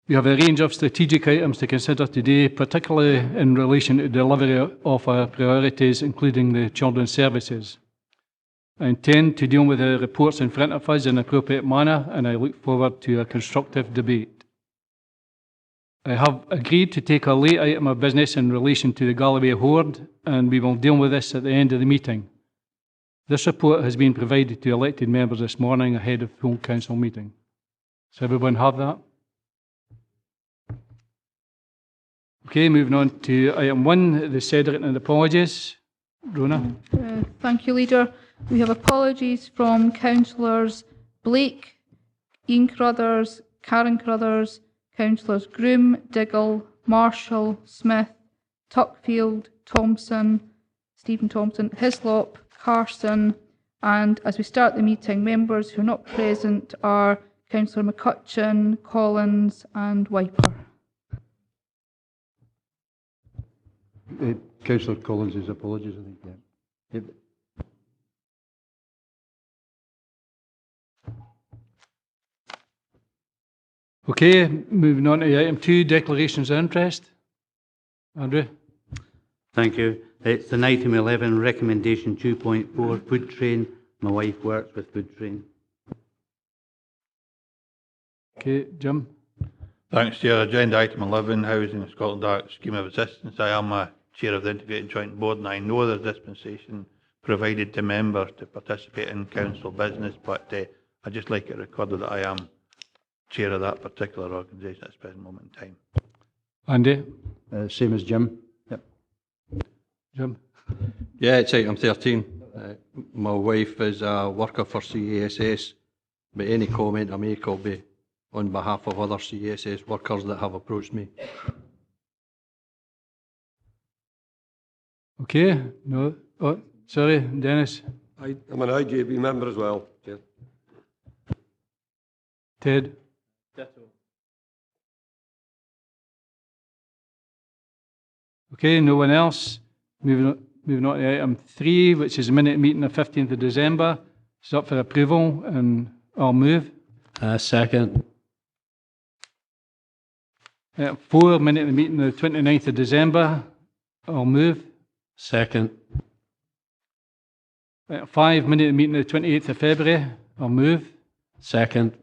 We have a range of strategic items to consider today, particularly in relation to delivery of our priorities, including the children's services. I intend to deal with the reports in front of us in an appropriate manner, and I look forward to a constructive debate. I have agreed to take a late item of business in relation to the Galloway hoard, and we will deal with this at the end of the meeting. This report has been provided to elected members this morning ahead of full council meeting. Does everyone have that? Okay, moving on to item 1, the Sederunt and apologies. Rona? Thank you, Leader. We have apologies from Councillors Blake, Ian Carruthers, Karen Carruthers, Councillors Groom, Diggle, Marshall, Smith, Tuckfield, Thompson, Stephen Thompson, Hislop, Carson, and as we start the meeting, members who are not present are Councillor McCutcheon, Collins and Wiper. Councillor Collins' apologies, I think. Yeah. Okay, moving on to item 2, declarations of interest. Andrew? Thank you. It's an item 11, recommendation 2.4, food train. My wife works with food train. Okay, Jim? Thanks, Chair. Agenda item 11, Housing in Scotland Act Scheme of Assistance. I am a Chair of the Integrated Joint Board, and I know there's dispensation provided to members to participate in council business, but I'd just like it recorded that I am Chair of that particular organisation at this present moment in time. Andy? Same as Jim. Yep. Jim? Yeah, it's item 13. My wife is a worker for CASS, but any comment I make will be on behalf of other CASS workers that have approached me. Okay, no. Oh, sorry, Dennis? I'm an IJB member as well, Chair. Ted? Okay, no one else. Moving on to item 3, which is a minute meeting of 15th of December. It's up for approval, and I'll move. Second. Item 4, minute meeting of the 29th of December. I'll move. Second. Item 5, minute meeting of the 28th of February. I'll move. Second.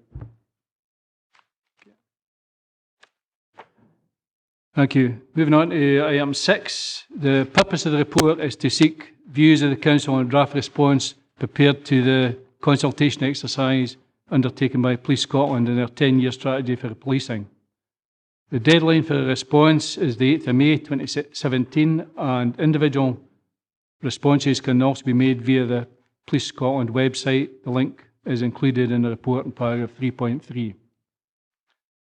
Thank you. Moving on to item 6. The purpose of the report is to seek views of the Council on draft response prepared to the consultation exercise undertaken by Police Scotland in their 10-year strategy for policing. The deadline for the response is the 8th of May 2017, and individual responses can also be made via the Police Scotland website. The link is included in the report in paragraph 3.3.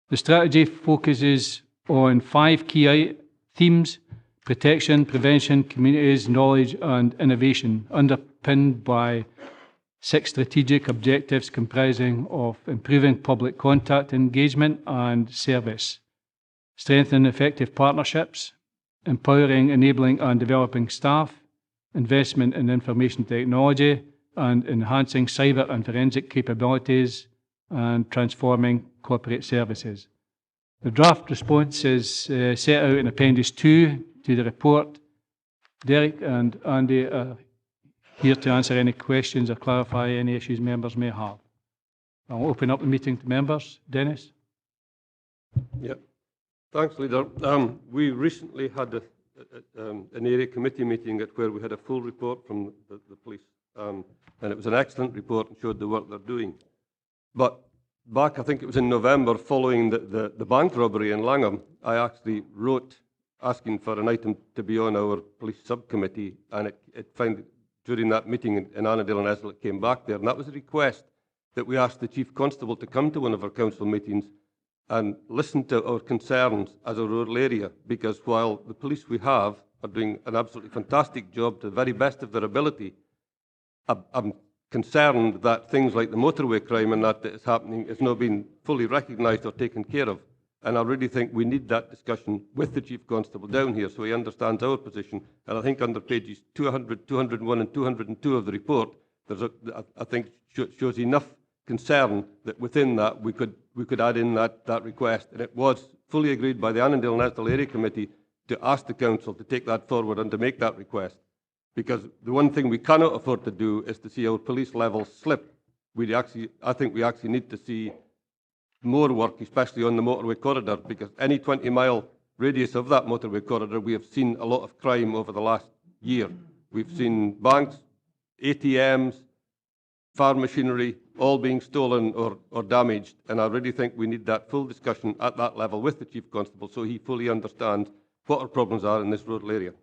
The strategy focuses on 5 key themes: protection, prevention, communities, knowledge and innovation, underpinned by 6 strategic objectives comprising of improving public contact engagement and service, strengthening effective partnerships, empowering, enabling and developing staff, investment in information technology, and enhancing cyber and forensic capabilities, and transforming corporate services. The draft response is set out in Appendix 2 to the report. Derek and Andy are here to answer any questions or clarify any issues members may have. I'll open up the meeting to members. Dennis? Yep. Thanks, Leader. We recently had an area committee meeting where we had a full report from the police, and it was an excellent report and showed the work they're doing. But back, I think it was in November, following the bank robbery in Langham, I actually wrote asking for an item to be on our police subcommittee, and it found during that meeting in Annandale and Eslett came back there, and that was a request that we asked the Chief Constable to come to one of our council meetings and listen to our concerns as a rural area, because while the police we have are doing an absolutely fantastic job to the very best of their ability, I'm concerned that things like the motorway crime and that is happening is not being fully recognised or taken care of. And I really think we need that discussion with the Chief Constable down here so he understands our position. And I think under pages 200, 201 and 202 of the report, I think shows enough concern that within that we could add in that request. And it was fully agreed by the Annandale and Estill Area Committee to ask the council to take that forward and to make that request. Because the one thing we cannot afford to do is to see our police levels slip. I think we actually need to see more work, especially on the motorway corridor, because any 20-mile radius of that motorway corridor, we have seen a lot of crime over the last year. We've seen banks, ATMs, farm machinery, all being stolen or damaged. And I really think we need that full discussion at that level with the Chief Constable so he fully understands what our problems are in this rural area.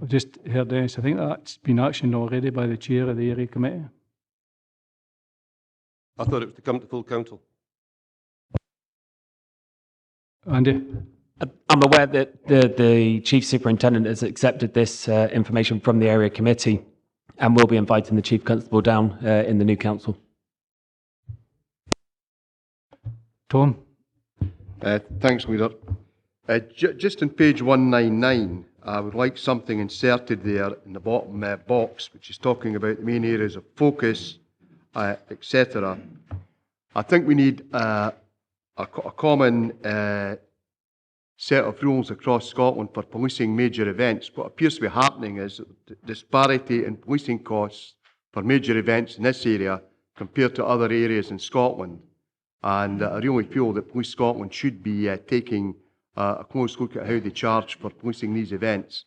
I've just heard this. I think that's been actioned already by the chair of the area committee. I thought it was to come to full council. Andy? I'm aware that the Chief Superintendent has accepted this information from the area committee and will be inviting the Chief Constable down in the new council. Tom? Thanks, Leader. Just on page 199, I would like something inserted there in the bottom box, which is talking about the main areas of focus, etc. I think we need a common set of rules across Scotland for policing major events. What appears to be happening is the disparity in policing costs for major events in this area compared to other areas in Scotland. And I really feel that Police Scotland should be taking a close look at how they charge for policing these events.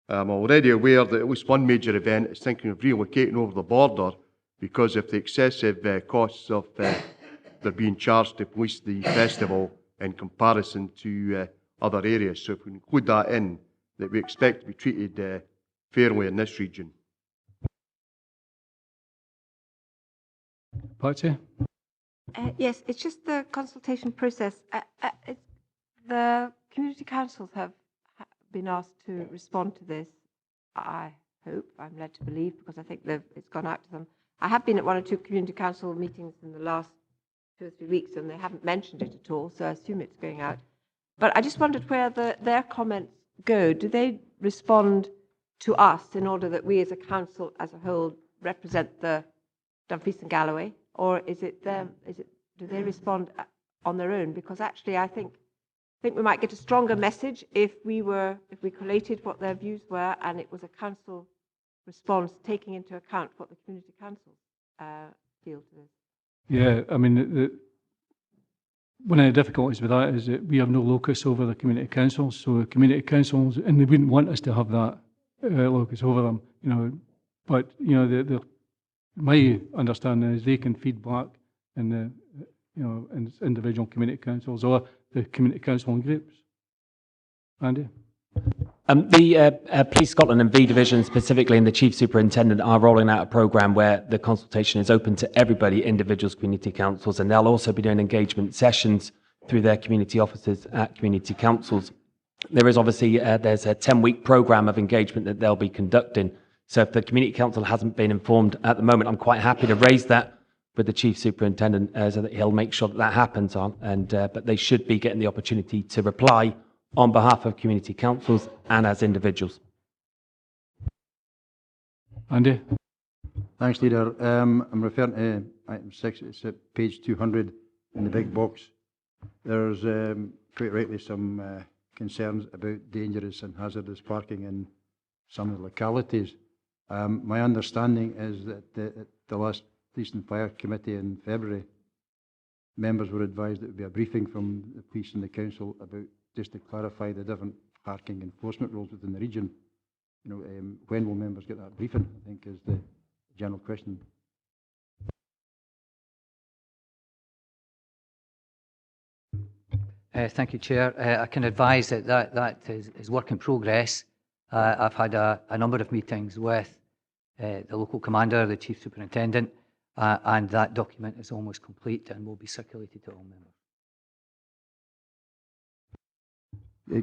I'm already aware that at least one major event is thinking of relocating over the border because of the excessive costs of they're being charged to police the festival in comparison to other areas. So if we include that in, that we expect to be treated fairly in this region. Patsy? Yes, it's just the consultation process. The community councils have been asked to respond to this. I hope, I'm led to believe, because I think it's gone out to them. I have been at 1 or 2 community council meetings in the last 2 or 3 weeks, and they haven't mentioned it at all, so I assume it's going out. But I just wondered where their comments go. Do they respond to us in order that we as a council as a whole represent the Dumfries and Galloway, or is it them? Do they respond on their own? Because actually, I think we might get a stronger message if we collated what their views were, and it was a council response taking into account what the community councils feel to this. Yeah, I mean, one of the difficulties with that is that we have no locus over the community councils, so community councils, and they wouldn't want us to have that locus over them, you know. But you know, my understanding is they can feed back in the, you know, in individual community councils or the community council groups. Andy? The Police Scotland and V Division specifically and the Chief Superintendent are rolling out a programme where the consultation is open to everybody, individuals, community councils, and they'll also be doing engagement sessions through their community officers at community councils. There is obviously, there's a 10-week programme of engagement that they'll be conducting. So if the community council hasn't been informed at the moment, I'm quite happy to raise that with the Chief Superintendent so that he'll make sure that that happens on. But they should be getting the opportunity to reply on behalf of community councils and as individuals. Andy? Thanks, Leader. I'm referring to item 6, it's at page 200 in the big box. There's quite rightly some concerns about dangerous and hazardous parking in some of the localities. My understanding is that at the last Police and Fire Committee in February, members were advised that there would be a briefing from the police and the council about just to clarify the different parking enforcement rules within the region. You know, when will members get that briefing, I think is the general question. Thank you, Chair. I can advise that is work in progress. I've had a number of meetings with the local commander, the Chief Superintendent, and that document is almost complete and will be circulated to all members.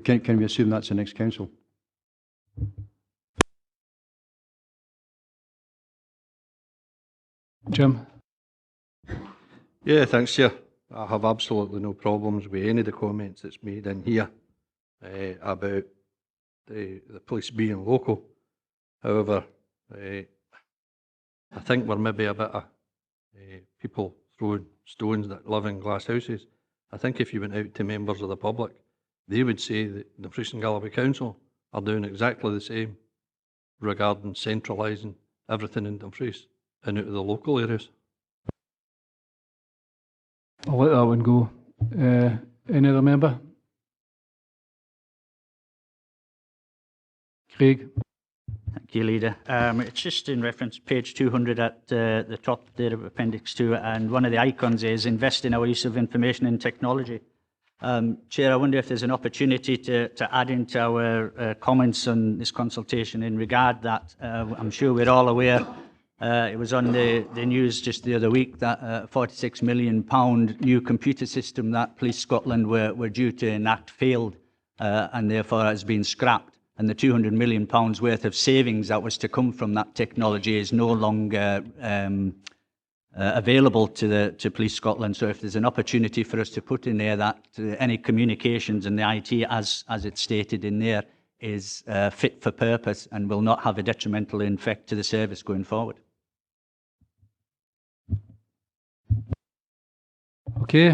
Can we assume that's the next council? Jim? Yeah, thanks, Chair. I have absolutely no problems with any of the comments that's made in here about the police being local. However, I think we're maybe a bit people throwing stones that live in glass houses. I think if you went out to members of the public, they would say that the Dumfries and Galloway Council are doing exactly the same regarding centralising everything in Dumfries and out of the local areas. I'll let that one go. Any other member? Craig? Thank you, Leader. It's just in reference to page 200 at the top there of Appendix 2, and one of the icons is invest in our use of information and technology. Chair, I wonder if there's an opportunity to add into our comments on this consultation in regard that I'm sure we're all aware, it was on the news just the other week that a £46 million new computer system that Police Scotland were due to enact failed and therefore has been scrapped. And the £200 million worth of savings that was to come from that technology is no longer available to Police Scotland. So if there's an opportunity for us to put in there that any communications and the IT, as it's stated in there, is fit for purpose and will not have a detrimental effect to the service going forward. Okay,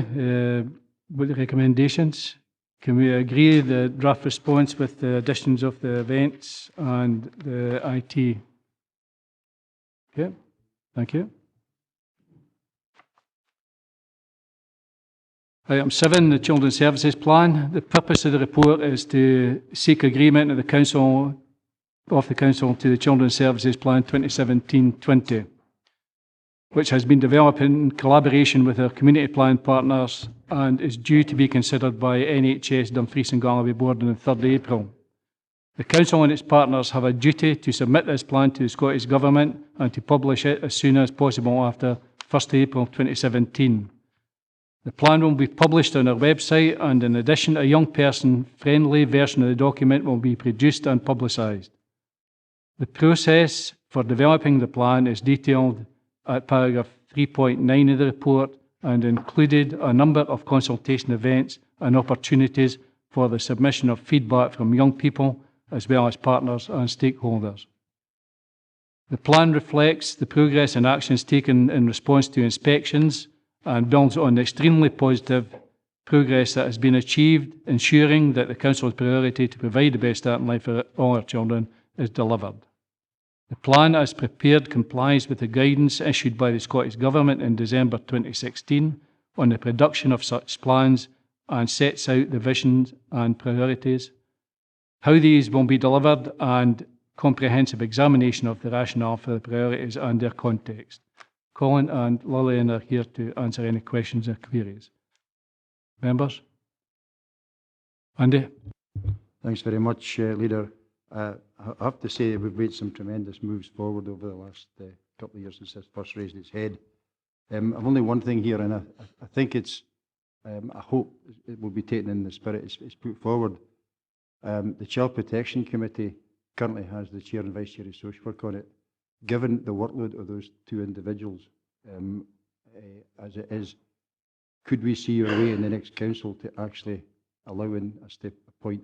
with the recommendations, can we agree the draft response with the additions of the events and the IT? Okay, thank you. Item 7, the Children's Services Plan. The purpose of the report is to seek agreement of the Council to the Children's Services Plan 2017-20, which has been developed in collaboration with our community plan partners and is due to be considered by NHS Dumfries and Galloway Board on the 3rd of April. The Council and its partners have a duty to submit this plan to the Scottish Government and to publish it as soon as possible after 1st of April 2017. The plan will be published on our website, and in addition, a young person-friendly version of the document will be produced and publicised. The process for developing the plan is detailed at paragraph 3.9 of the report and included a number of consultation events and opportunities for the submission of feedback from young people as well as partners and stakeholders. The plan reflects the progress and actions taken in response to inspections and builds on the extremely positive progress that has been achieved, ensuring that the Council's priority to provide the best start in life for all our children is delivered. The plan, as prepared, complies with the guidance issued by the Scottish Government in December 2016 on the production of such plans and sets out the visions and priorities, how these will be delivered, and comprehensive examination of the rationale for the priorities and their context. Colin and Lillian are here to answer any questions or queries. Members? Andy? Thanks very much, Leader. I have to say we've made some tremendous moves forward over the last couple of years since this first raised its head. I've only one thing here, and I think it's, I hope it will be taken in the spirit it's put forward. The Child Protection Committee currently has the Chair and Vice Chair of Social Work on it. Given the workload of those two individuals, as it is, could we see a way in the next council to actually allowing us to appoint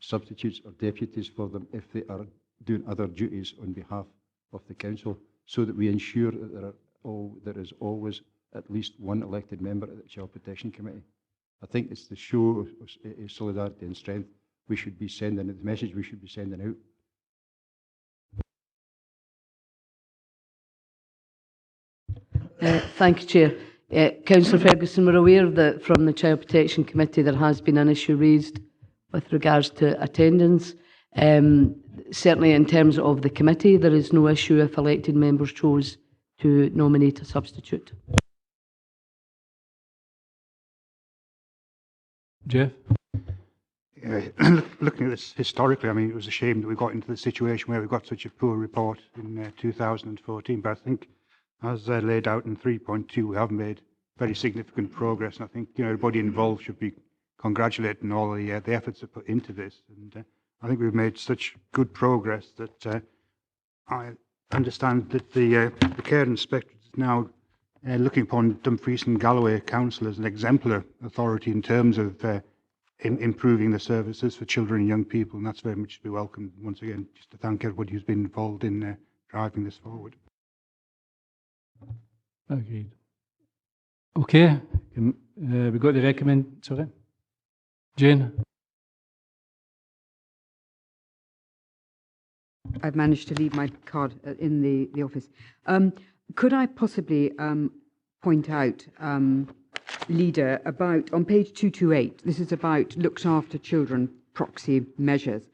substitutes or deputies for them if they are doing other duties on behalf of the council, so that we ensure that there is always at least one elected member of the Child Protection Committee? I think it's the show of solidarity and strength we should be sending, the message we should be sending out. Thank you, Chair. Councillor Ferguson, we're aware that from the Child Protection Committee there has been an issue raised with regards to attendance. Certainly in terms of the committee, there is no issue if elected members chose to nominate a substitute. Jeff? Looking at this historically, I mean, it was a shame that we got into the situation where we got such a poor report in 2014, but I think as laid out in 3.2, we have made very significant progress, and I think everybody involved should be congratulating all the efforts that put into this. And I think we've made such good progress that I understand that the care inspector is now looking upon Dumfries and Galloway Council as an exemplar authority in terms of improving the services for children and young people, and that's very much to be welcomed. Once again, just to thank everybody who's been involved in driving this forward. Agreed. Okay, we got the recommend, sorry. Jane? I've managed to leave my card in the office. Could I possibly point out, Leader, about on page 228, this is about looked after children proxy measures.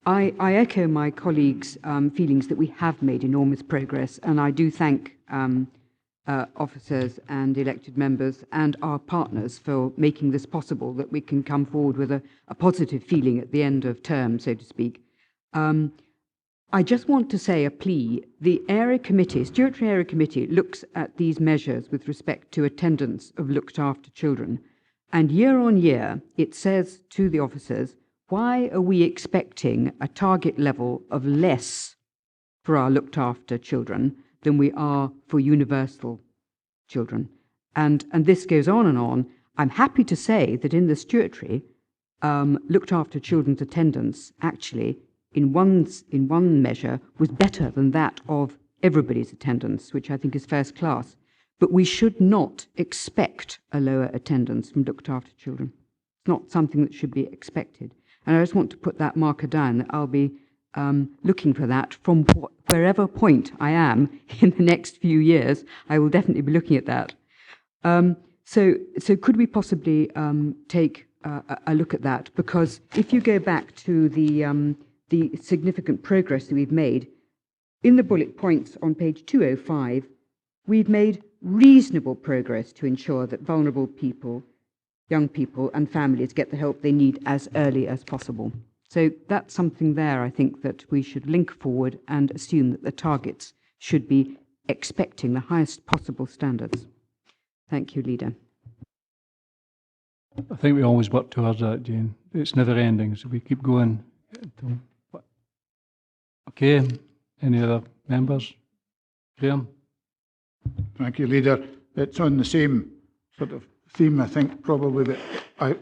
I echo my colleagues' feelings that we have made enormous progress, and I do thank officers and elected members and our partners for making this possible, that we can come forward with a positive feeling at the end of term, so to speak. I just want to say a plea. The Area Committee, Statutory Area Committee, looks at these measures with respect to attendance of looked after children. And year on year, it says to the officers, why are we expecting a target level of less for our looked after children than we are for universal children? And this goes on and on. I'm happy to say that in the statutory, looked after children's attendance actually in one measure was better than that of everybody's attendance, which I think is first class. But we should not expect a lower attendance from looked after children. It's not something that should be expected. And I just want to put that marker down, that I'll be looking for that from wherever point I am in the next few years. I will definitely be looking at that. So could we possibly take a look at that? Because if you go back to the significant progress that we've made, in the bullet points on page 205, we've made reasonable progress to ensure that vulnerable people, young people and families get the help they need as early as possible. So that's something there, I think, that we should link forward and assume that the targets should be expecting the highest possible standards. Thank you, Leader. I think we always work towards that, Jane. It's never ending, so we keep going. Okay, any other members? Graham? Thank you, Leader. It's on the same sort of theme, I think, probably, but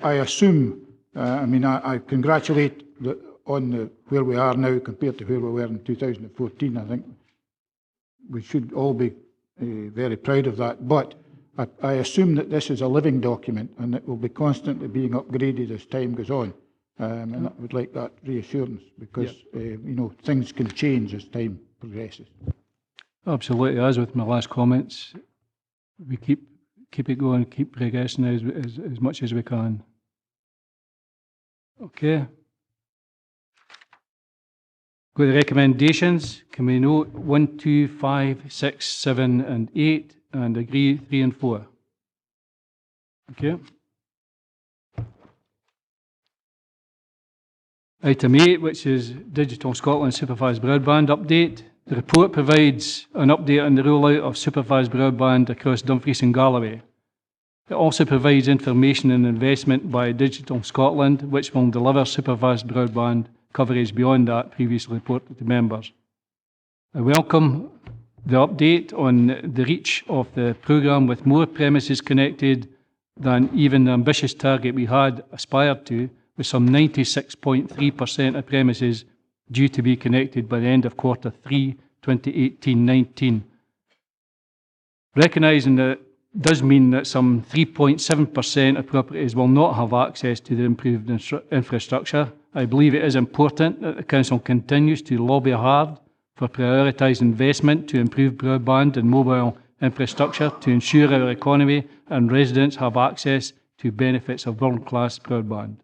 I assume, I congratulate on where we are now compared to where we were in 2014. I think we should all be very proud of that. But I assume that this is a living document and it will be constantly being upgraded as time goes on. And I would like that reassurance because, things can change as time progresses. Absolutely, as with my last comments, we keep it going, keep progressing as much as we can. Okay. Go to the recommendations. Can we note 1, 2, 5, 6, 7 and 8 and agree 3 and 4? Okay. Item 8, which is Digital Scotland Superfast Broadband update. The report provides an update on the rollout of Superfast Broadband across Dumfries and Galloway. It also provides information and investment by Digital Scotland, which will deliver Superfast Broadband coverage beyond that previously reported to members. I welcome the update on the reach of the programme, with more premises connected than even the ambitious target we had aspired to, with some 96.3% of premises due to be connected by the end of quarter 3, 2018-19. Recognising that does mean that some 3.7% of properties will not have access to the improved infrastructure, I believe it is important that the Council continues to lobby hard for prioritised investment to improve broadband and mobile infrastructure to ensure our economy and residents have access to benefits of world-class broadband.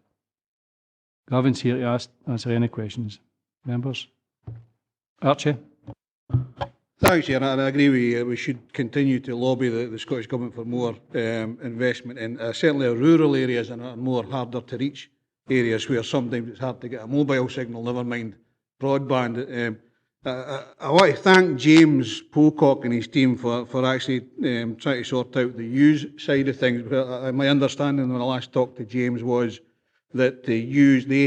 Gavin's here to answer any questions. Members? Archie? Thanks, Chair, and I agree we should continue to lobby the Scottish Government for more investment in certainly rural areas and more harder to reach areas where sometimes it's hard to get a mobile signal, never mind broadband. I want to thank James Pocock and his team for actually trying to sort out the use side of things. My understanding when I last talked to James was that the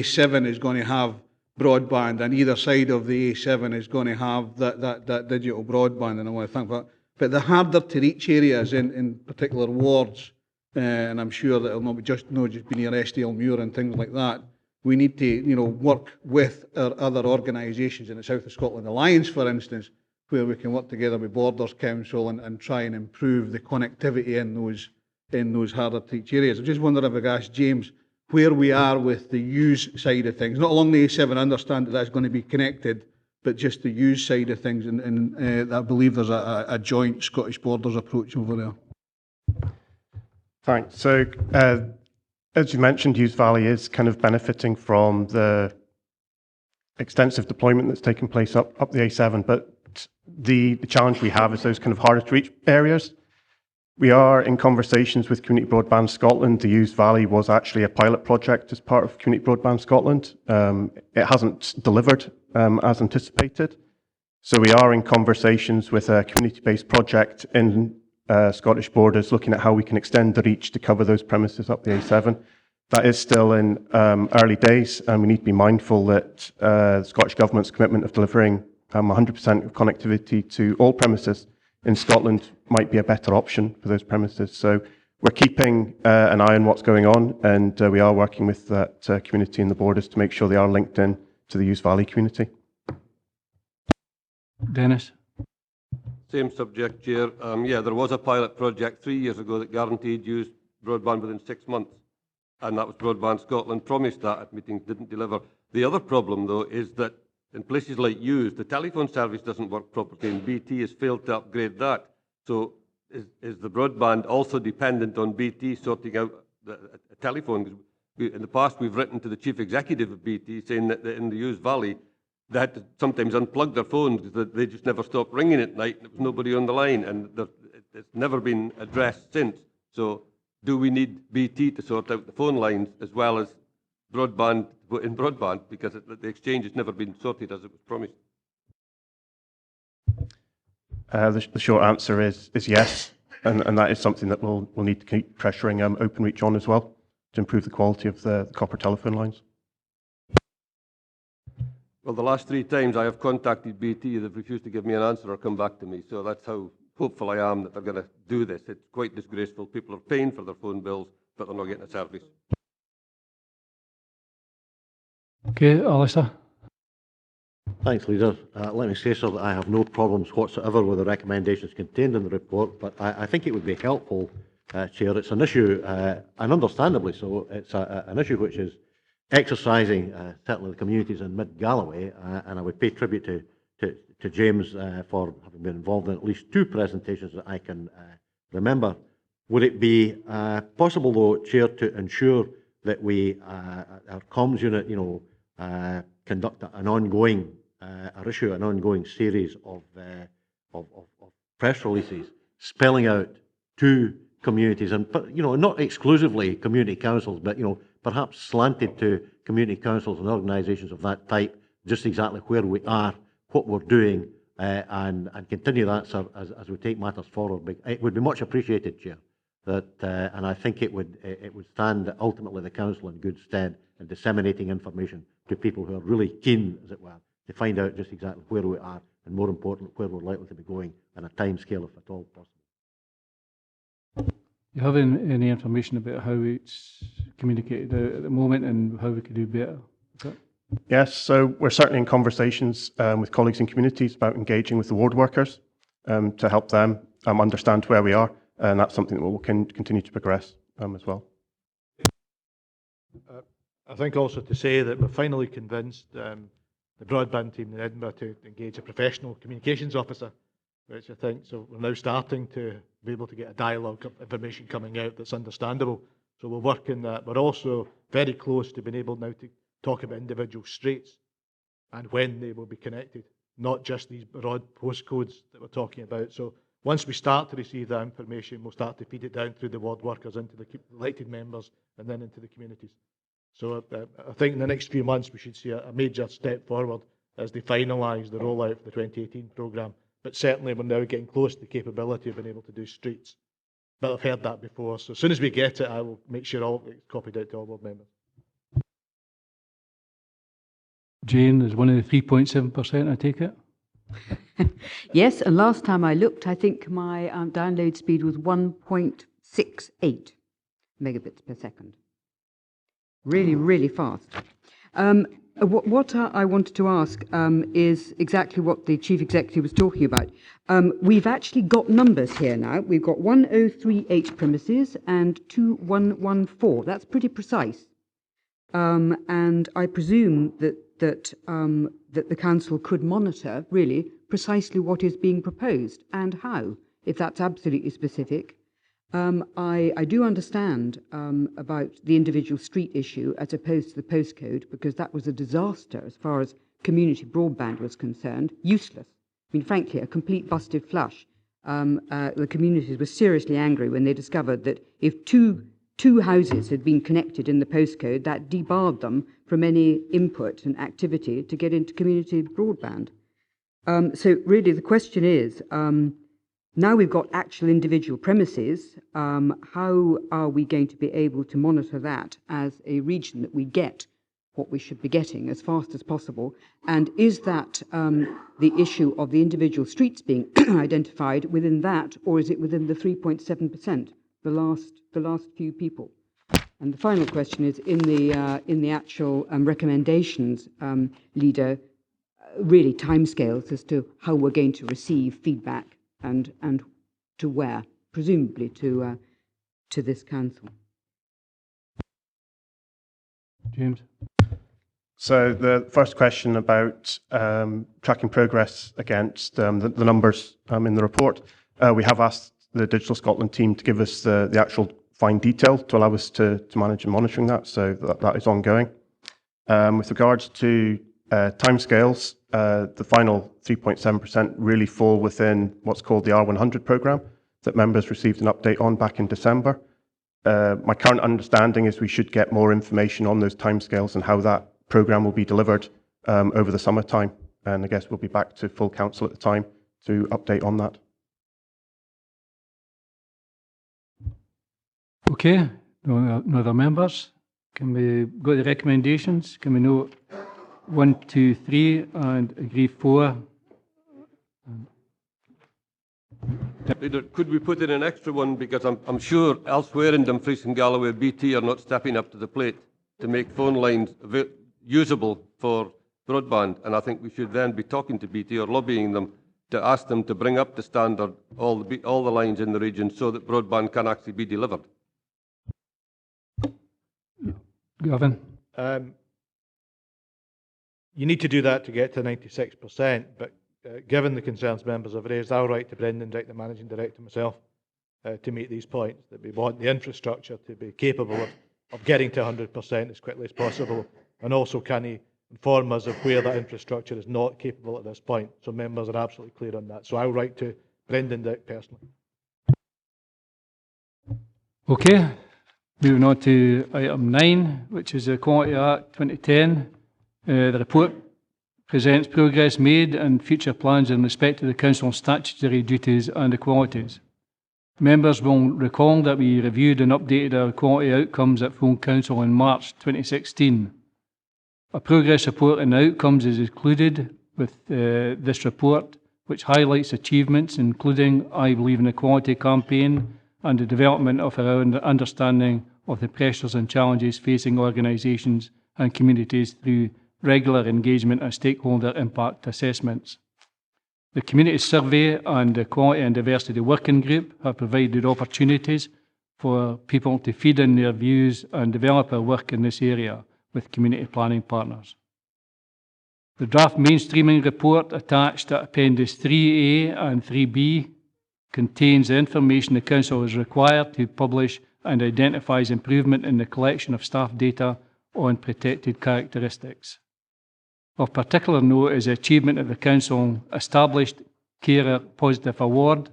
A7 is going to have broadband, and either side of the A7 is going to have that digital broadband, and I want to thank for that. But the harder to reach areas in particular wards, and I'm sure that it'll not be just be near Estielmuir and things like that, we need to work with our other organisations in the South of Scotland Alliance, for instance, where we can work together with Borders Council and try and improve the connectivity in those harder to reach areas. I just wonder if I could ask James where we are with the use side of things. Not along the A7, I understand that that's going to be connected, but just the use side of things. And I believe there's a joint Scottish Borders approach over there. Thanks. So, as you mentioned, Hughes Valley is kind of benefiting from the extensive deployment that's taken place up the A7, but the challenge we have is those kind of harder to reach areas. We are in conversations with Community Broadband Scotland. The Hughes Valley was actually a pilot project as part of Community Broadband Scotland. It hasn't delivered as anticipated. So we are in conversations with a community-based project in Scottish Borders looking at how we can extend the reach to cover those premises up the A7. That is still in early days, and we need to be mindful that the Scottish Government's commitment of delivering 100% of connectivity to all premises in Scotland might be a better option for those premises. So we're keeping an eye on what's going on, and we are working with that community in the Borders to make sure they are linked in to the Hughes Valley community. Dennis? Same subject, Chair. Yeah, there was a pilot project 3 years ago that guaranteed use broadband within 6 months, and that was Broadband Scotland promised that at meetings, didn't deliver. The other problem, though, is that in places like Hughes, the telephone service doesn't work properly, and BT has failed to upgrade that. So is the broadband also dependent on BT sorting out a telephone? In the past, we've written to the chief executive of BT saying that in the Hughes Valley, they had to sometimes unplug their phones because they just never stopped ringing at night and there was nobody on the line, and it's never been addressed since. So do we need BT to sort out the phone lines as well as broadband in broadband, because the exchange has never been sorted as it was promised? The short answer is yes, and that is something that we'll need to keep pressuring Openreach on as well to improve the quality of the copper telephone lines. Well, the last 3 times I have contacted BT, they've refused to give me an answer or come back to me. So that's how hopeful I am that they're going to do this. It's quite disgraceful. People are paying for their phone bills, but they're not getting a service. Okay, Alistair? Thanks, Leader. Let me say, sir, that I have no problems whatsoever with the recommendations contained in the report, but I think it would be helpful, Chair. It's an issue, and understandably so, it's an issue which is exercising certainly the communities in Mid-Galloway, and I would pay tribute to James for having been involved in at least 2 presentations that I can remember. Would it be possible, though, Chair, to ensure that we, our comms unit, conduct an ongoing, or issue an ongoing series of press releases spelling out to communities, and not exclusively community councils, but perhaps slanted to community councils and organisations of that type, just exactly where we are, what we're doing, and continue that, sir, as we take matters forward. It would be much appreciated, Chair, that, and I think it would stand ultimately the council in good stead in disseminating information to people who are really keen, as it were, to find out just exactly where we are, and more important, where we're likely to be going in a time scale, if at all possible. Do you have any information about how it's communicated at the moment and how we could do better? Yes, so we're certainly in conversations with colleagues in communities about engaging with the ward workers to help them understand where we are, and that's something that we'll continue to progress as well. I think also to say that we're finally convinced the broadband team in Edinburgh to engage a professional communications officer, which I think, so we're now starting to be able to get a dialogue of information coming out that's understandable. So we'll work in that. We're also very close to being able now to talk about individual streets and when they will be connected, not just these broad postcodes that we're talking about. So once we start to receive that information, we'll start to feed it down through the ward workers into the elected members and then into the communities. So I think in the next few months we should see a major step forward as they finalise the rollout for the 2018 programme. But certainly we're now getting close to the capability of being able to do streets. But I've heard that before, so as soon as we get it, I will make sure it's copied out to all board members. Jane is one of the 3.7%, I take it? Yes, and last time I looked, I think my download speed was 1.68 megabits per second. Really, really fast. What I wanted to ask is exactly what the Chief Executive was talking about. We've actually got numbers here now. We've got 1038 premises and 2114. That's pretty precise. And I presume that the Council could monitor, really, precisely what is being proposed and how, if that's absolutely specific. I do understand about the individual street issue as opposed to the postcode, because that was a disaster as far as community broadband was concerned, useless. I mean, frankly, a complete busted flush. The communities were seriously angry when they discovered that if two houses had been connected in the postcode, that debarred them from any input and activity to get into community broadband. So really the question is, now we've got actual individual premises, how are we going to be able to monitor that as a region that we get what we should be getting as fast as possible? And is that the issue of the individual streets being identified within that, or is it within the 3.7%, the last few people? And the final question is, in the actual recommendations, Leader, really timescales as to how we're going to receive feedback and to where, presumably to this council. James. So the first question about tracking progress against the numbers in the report, we have asked the Digital Scotland team to give us the actual fine detail to allow us to manage and monitoring that, so that is ongoing. With regards to timescales, the final 3.7% really fall within what's called the R100 programme that members received an update on back in December. My current understanding is we should get more information on those timescales and how that programme will be delivered over the summertime, and I guess we'll be back to full council at the time to update on that. Okay, no other members. Can we go to the recommendations? Can we know 1, 2, 3 and agree 4? Leader, could we put in an extra one, because I'm sure elsewhere in Dumfries and Galloway, BT are not stepping up to the plate to make phone lines usable for broadband, and I think we should then be talking to BT or lobbying them to ask them to bring up the standard all the lines in the region so that broadband can actually be delivered. Gavin. You need to do that to get to 96%, but given the concerns members have raised, I'll write to Brendan, direct the Managing Director myself, to meet these points, that we want the infrastructure to be capable of getting to 100% as quickly as possible, and also can he inform us of where that infrastructure is not capable at this point, so members are absolutely clear on that. So I'll write to Brendan Dick personally. Okay, moving on to item 9, which is the Equality Act 2010. The report presents progress made and future plans in respect to the Council's statutory duties and equalities. Members will recall that we reviewed and updated our equality outcomes at full council in March 2016. A progress report and outcomes is included with this report, which highlights achievements, including I Believe in Equality campaign and the development of our understanding of the pressures and challenges facing organisations and communities through regular engagement and stakeholder impact assessments. The Community Survey and Equality and Diversity Working Group have provided opportunities for people to feed in their views and develop our work in this area with community planning partners. The draft mainstreaming report attached at Appendix 3A and 3B contains the information the Council is required to publish and identifies improvement in the collection of staff data on protected characteristics. Of particular note is the achievement of the Council established Carer Positive Award,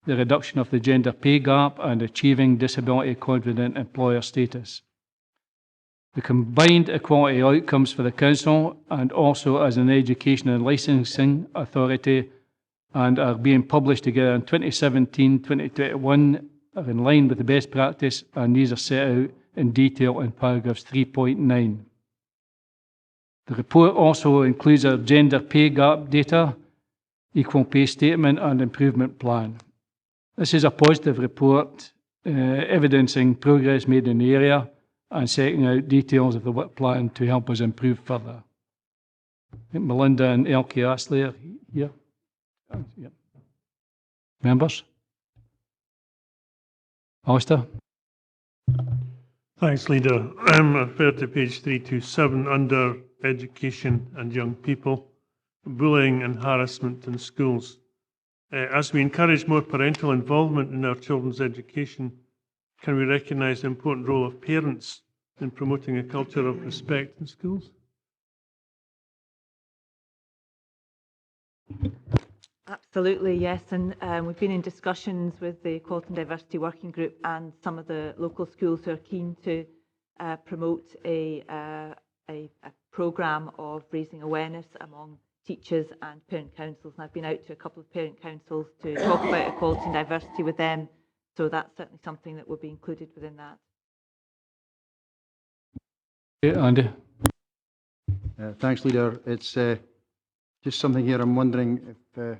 the reduction of the gender pay gap and achieving disability confident employer status. The combined equality outcomes for the Council and also as an education and licensing authority and are being published together in 2017-2021 are in line with the best practice, and these are set out in detail in paragraphs 3.9. The report also includes our gender pay gap data, equal pay statement and improvement plan. This is a positive report evidencing progress made in the area and setting out details of the work plan to help us improve further. I think Melinda and Elke Astley are here. Yeah. Members? Alistair? Thanks, Leader. I refer to page 327 under Education and Young People, Bullying and Harassment in Schools. As we encourage more parental involvement in our children's education, can we recognise the important role of parents in promoting a culture of respect in schools? Absolutely, yes. And we've been in discussions with the Equality and Diversity Working Group and some of the local schools who are keen to promote a programme of raising awareness among teachers and parent councils. And I've been out to a couple of parent councils to talk about equality and diversity with them. So that's certainly something that will be included within that. Yeah, Andy. Thanks, Leader. It's just something here I'm wondering if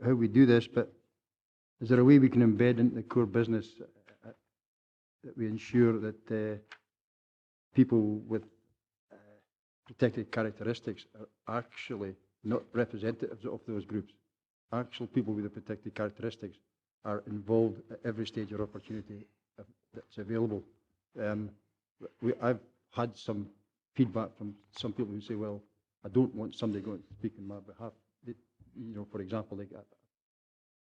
how we do this, but is there a way we can embed into the core business that we ensure that people with protected characteristics are actually not representatives of those groups? Actual people with the protected characteristics are involved at every stage of opportunity that's available. I've had some feedback from some people who say, well, I don't want somebody going to speak on my behalf. For example, like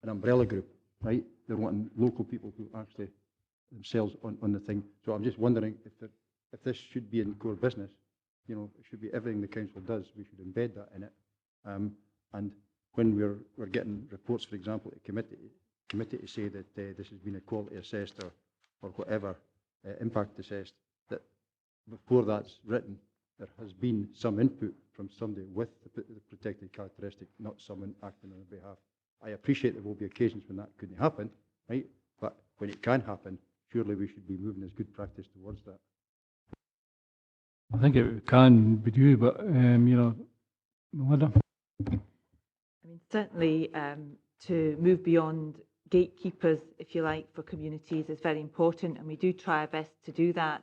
an umbrella group, right? They're wanting local people who actually themselves on the thing. So I'm just wondering if this should be in core business. It should be everything the council does. We should embed that in it. And when we're getting reports, for example, at committee to say that this has been a quality assessed or whatever impact assessed, that before that's written, there has been some input from somebody with the protected characteristic, not someone acting on their behalf. I appreciate there will be occasions when that couldn't happen, right? But when it can happen, surely we should be moving as good practice towards that. I think it can be due, but, Melinda? I mean, certainly to move beyond gatekeepers, if you like, for communities is very important, and we do try our best to do that.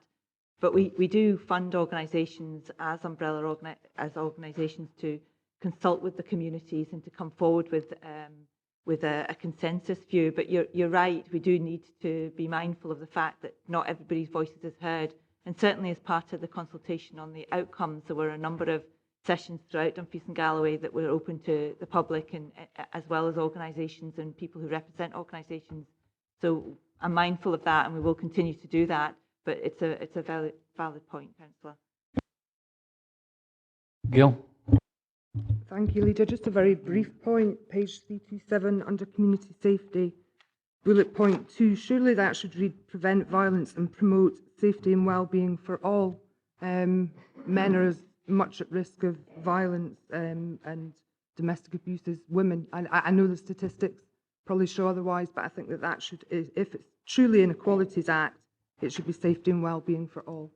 But we do fund organisations as umbrella organisations to consult with the communities and to come forward with a consensus view. But you're right, we do need to be mindful of the fact that not everybody's voices is heard. And certainly as part of the consultation on the outcomes, there were a number of sessions throughout Dumfries and Galloway that were open to the public, and as well as organisations and people who represent organisations. So I'm mindful of that, and we will continue to do that. But it's a valid point, Councillor. Gail? Thank you, Leader. Just a very brief point, page 327 under community safety, bullet point 2. Surely that should read prevent violence and promote safety and well-being for all. Men are as much at risk of violence and domestic abuse as women. I know the statistics probably show otherwise, but I think that should, if it's truly an Equalities Act, it should be safety and well-being for all.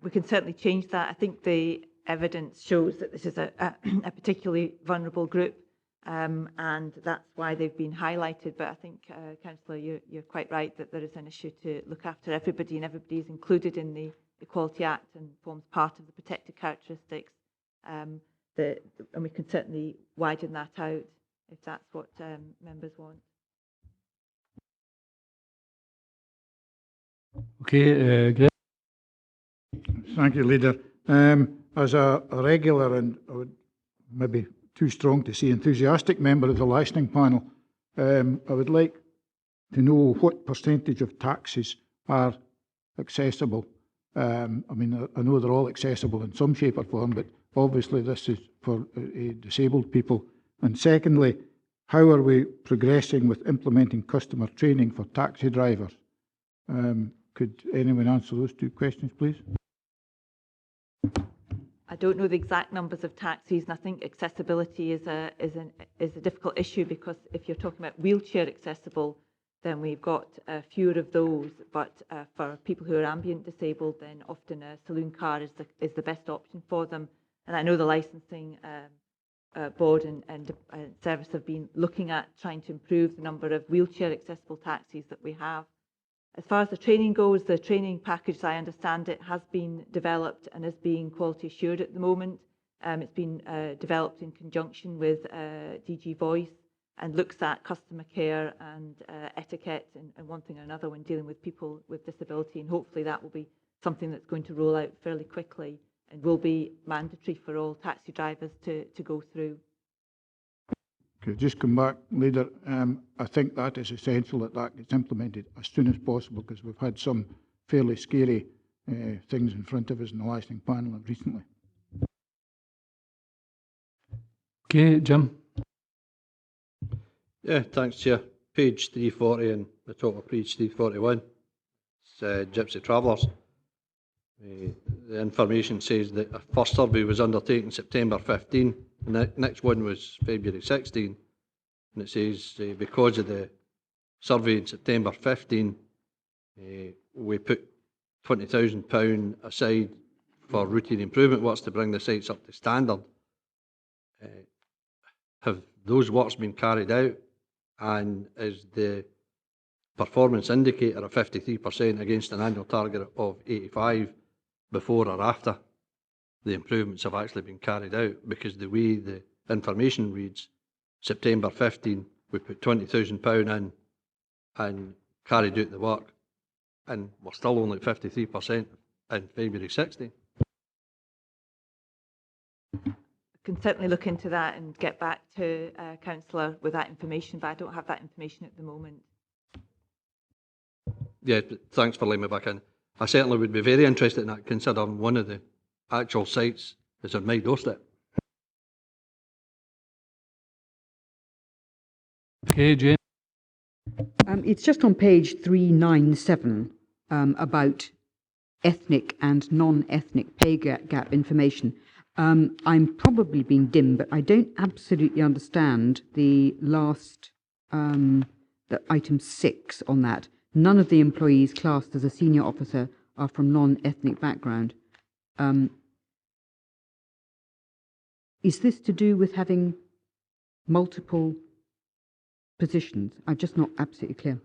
We can certainly change that. I think the evidence shows that this is a particularly vulnerable group, and that's why they've been highlighted. But I think, Councillor, you're quite right that there is an issue to look after everybody, and everybody is included in the Equality Act and forms part of the protected characteristics. And we can certainly widen that out if that's what members want. Okay, Greg. Thank you, Leader. As a regular and I would maybe too strong to say enthusiastic member of the listening panel, I would like to know what percentage of taxis are accessible. I mean, I know they're all accessible in some shape or form, but obviously this is for disabled people. And secondly, how are we progressing with implementing customer training for taxi drivers? Could anyone answer those two questions, please? I don't know the exact numbers of taxis, and I think accessibility is a difficult issue, because if you're talking about wheelchair accessible, then we've got fewer of those. But for people who are ambient disabled, then often a saloon car is the best option for them. And I know the licensing board and service have been looking at trying to improve the number of wheelchair accessible taxis that we have. As far as the training goes, the training package, as I understand it, has been developed and is being quality assured at the moment. It's been developed in conjunction with DG Voice and looks at customer care and etiquette and one thing or another when dealing with people with disability. And hopefully that will be something that's going to roll out fairly quickly and will be mandatory for all taxi drivers to go through. Okay, just come back, Leader. I think that is essential that that gets implemented as soon as possible, because we've had some fairly scary things in front of us in the lasting panel recently. Okay, Jim. Yeah, thanks, Chair. Page 340 and the top of page 341. It's Gypsy Travellers. The information says that a first survey was undertaken September 15, and the next one was February 16. And it says because of the survey in September 15, we put £20,000 aside for routine improvement works to bring the sites up to standard. Have those works been carried out, and is the performance indicator of 53% against an annual target of 85 before or after the improvements have actually been carried out? Because the way the information reads, September 15, we put £20,000 in and carried out the work, and we're still only at 53% in February 16. Can certainly look into that and get back to Councillor with that information, but I don't have that information at the moment. Yeah, thanks for letting me back in. I certainly would be very interested in that, considering one of the actual sites is on my doorstep. Okay, Jane. It's just on page 397 about ethnic and non-ethnic pay gap information. I'm probably being dim, but I don't absolutely understand the last, the item 6 on that. None of the employees classed as a senior officer are from non-ethnic background. Is this to do with having multiple positions? I'm just not absolutely clear.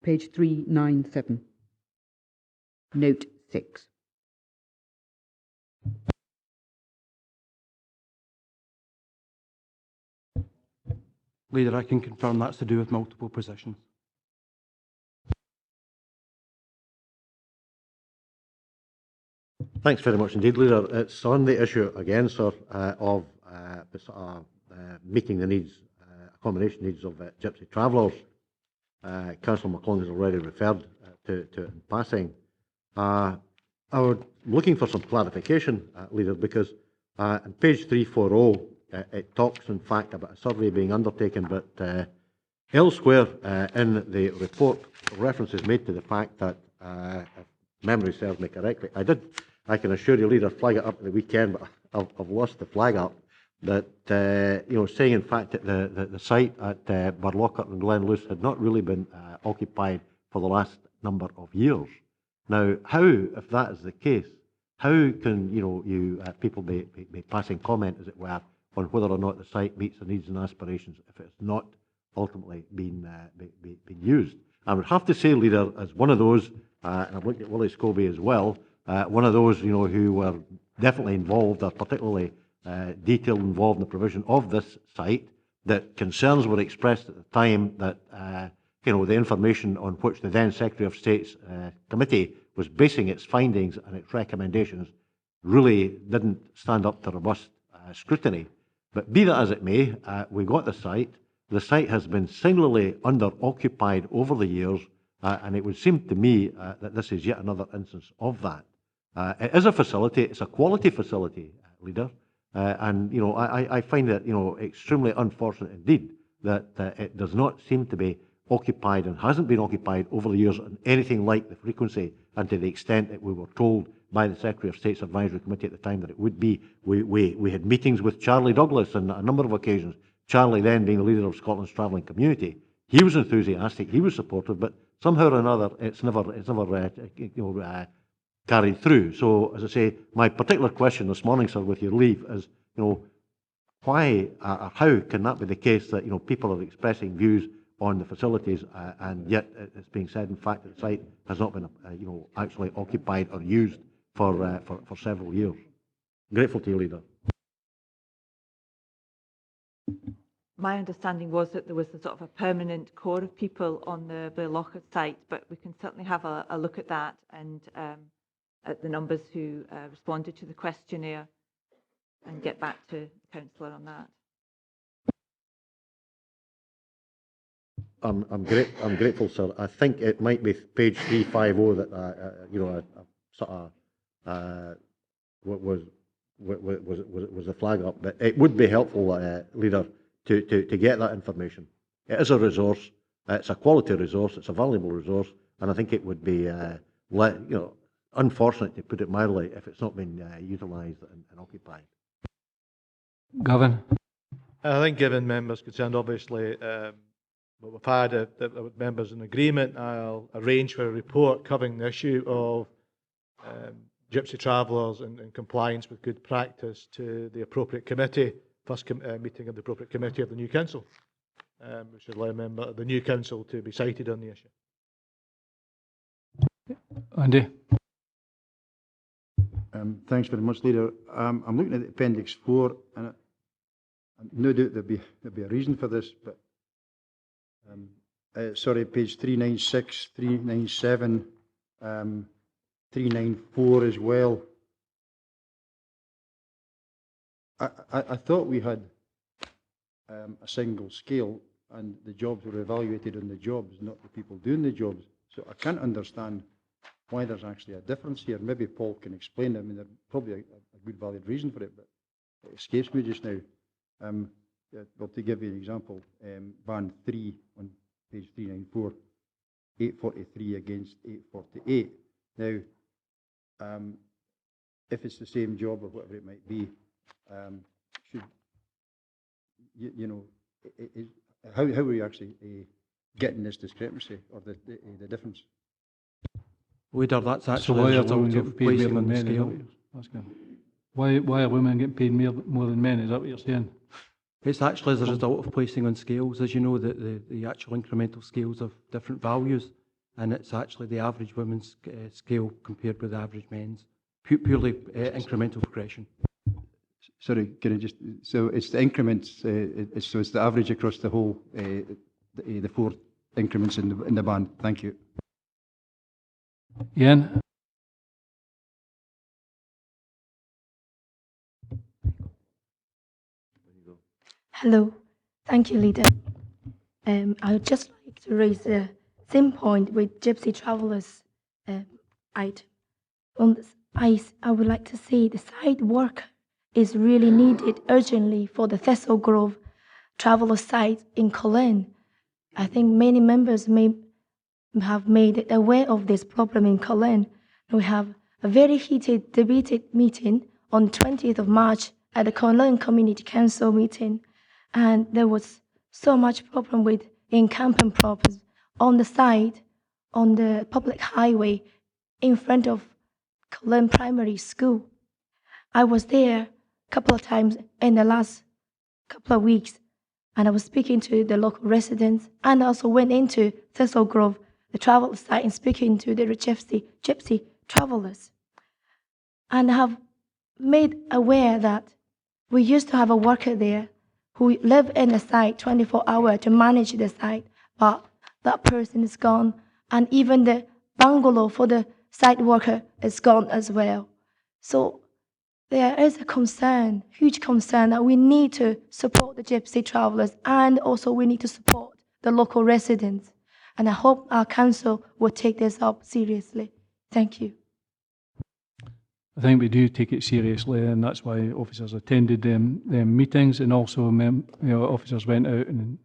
Page 397, note 6. Leader, I can confirm that's to do with multiple positions. Thanks very much indeed, Leader. It's on the issue again, sir, of meeting the needs, accommodation needs of gypsy travellers. Councillor McClung has already referred to it in passing. I was looking for some clarification, Leader, because on page 340, it talks, in fact, about a survey being undertaken, but elsewhere in the report, reference is made to the fact that, if memory serves me correctly, I can assure you, Leader, flag it up at the weekend, but I've lost the flag up, that, saying, in fact, that the site at Barlockert and Glenluce had not really been occupied for the last number of years. Now, how, if that is the case, how can, people be passing comment, as it were, on whether or not the site meets the needs and aspirations if it's not ultimately been used? I would have to say, Leader, as one of those, and I've looked at Willie Scobie as well, one of those, who were definitely involved, or particularly detailed involved in the provision of this site, that concerns were expressed at the time that, the information on which the then Secretary of State's committee was basing its findings and its recommendations really didn't stand up to robust scrutiny. But be that as it may, we got the site. The site has been singularly under-occupied over the years, and it would seem to me that this is yet another instance of that. It is a facility, it's a quality facility, Leader, and I find it extremely unfortunate indeed that it does not seem to be occupied and hasn't been occupied over the years on anything like the frequency and to the extent that we were told by the Secretary of State's Advisory Committee at the time that it would be. We had meetings with Charlie Douglas on a number of occasions. Charlie, then being the leader of Scotland's travelling community, he was enthusiastic, he was supportive, but somehow or another it's never carried through. So, as I say, my particular question this morning, sir, with your leave, is why or how can that be the case that people are expressing views on the facilities, and yet it's being said, in fact, that the site has not been, actually occupied or used for several years. Grateful to you, Leader. My understanding was that there was a sort of a permanent core of people on the Locher site, but we can certainly have a look at that and at the numbers who responded to the questionnaire and get back to the councillor on that. I'm grateful, sir. I think it might be page 350 that sort of was a flag up, but it would be helpful, Leader, to get that information. It is a resource. It's a quality resource. It's a valuable resource, and I think it would be unfortunate, to put it mildly, if it's not been utilised and occupied. Gavin? I think, given members concerned, obviously, what we've had, members in agreement, I'll arrange for a report covering the issue of gypsy travellers and compliance with good practice to the appropriate committee, first meeting of the appropriate committee of the new council, which should allow a member of the new council to be cited on the issue. Andy? Thanks very much, Leader. I'm looking at Appendix 4, and no doubt there'll be a reason for this, but sorry, page 396, 397, 394 as well. I thought we had a single scale, and the jobs were evaluated on the jobs, not the people doing the jobs. So I can't understand why there's actually a difference here. Maybe Paul can explain it. I mean, there's probably a good valid reason for it, but it escapes me just now. Well, to give you an example, band 3 on page 394, 843 against 848. Now, if it's the same job or whatever it might be, should how are we actually getting this discrepancy or the difference? Leader, that's So actually why a are result women getting of paid more placing than on the men? Is that scale. what you're asking? Why are women getting paid more than men? Is that what you're saying? It's actually as a result of placing on scales. As you know, the actual incremental scales of different values, and it's actually the average women's scale compared with the average men's. Purely incremental progression. Sorry, can I just, so it's the increments, so it's the average across the whole, the 4 increments in the band. Thank you. Ian? Hello. Thank you, Leader. I would just like to raise the same point with gypsy travellers item. On this, I would like to say the site worker is really needed urgently for the Thistle Grove traveller site in Cullen. I think many members may have made it aware of this problem in Cullen. We have a very heated, debated meeting on 20th of March at the Cullen Community Council meeting, and there was so much problem with encampment problems on the site, on the public highway in front of Cullen Primary School. I was there a couple of times in the last couple of weeks, and I was speaking to the local residents, and also went into Thistle Grove, the travel site, and speaking to the gypsy travelers. And I have made aware that we used to have a worker there who lived in the site 24 hours to manage the site, but that person is gone, and even the bungalow for the site worker is gone as well. So there is a concern, huge concern, that we need to support the gypsy travelers, and also we need to support the local residents. And I hope our council will take this up seriously. Thank you. I think we do take it seriously, and that's why officers attended them meetings, and also officers went out and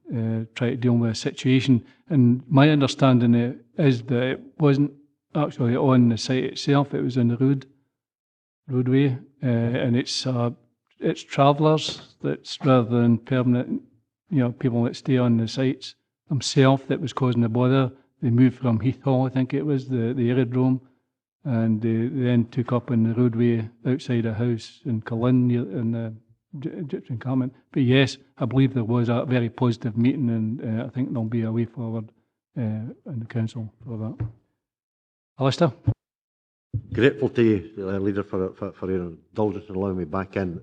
tried to deal with the situation. And my understanding is that it wasn't actually on the site itself; it was on the roadway, and it's travellers that's rather than permanent, people that stay on the sites themselves that was causing the bother. They moved from Heath Hall, I think it was, the aerodrome, and they then took up on the roadway outside a house in Cullen, in Gypsy comment. But yes, I believe there was a very positive meeting, and I think there'll be a way forward in the council for that. Alistair? Grateful to you, Leader, for your indulgence in allowing me back in.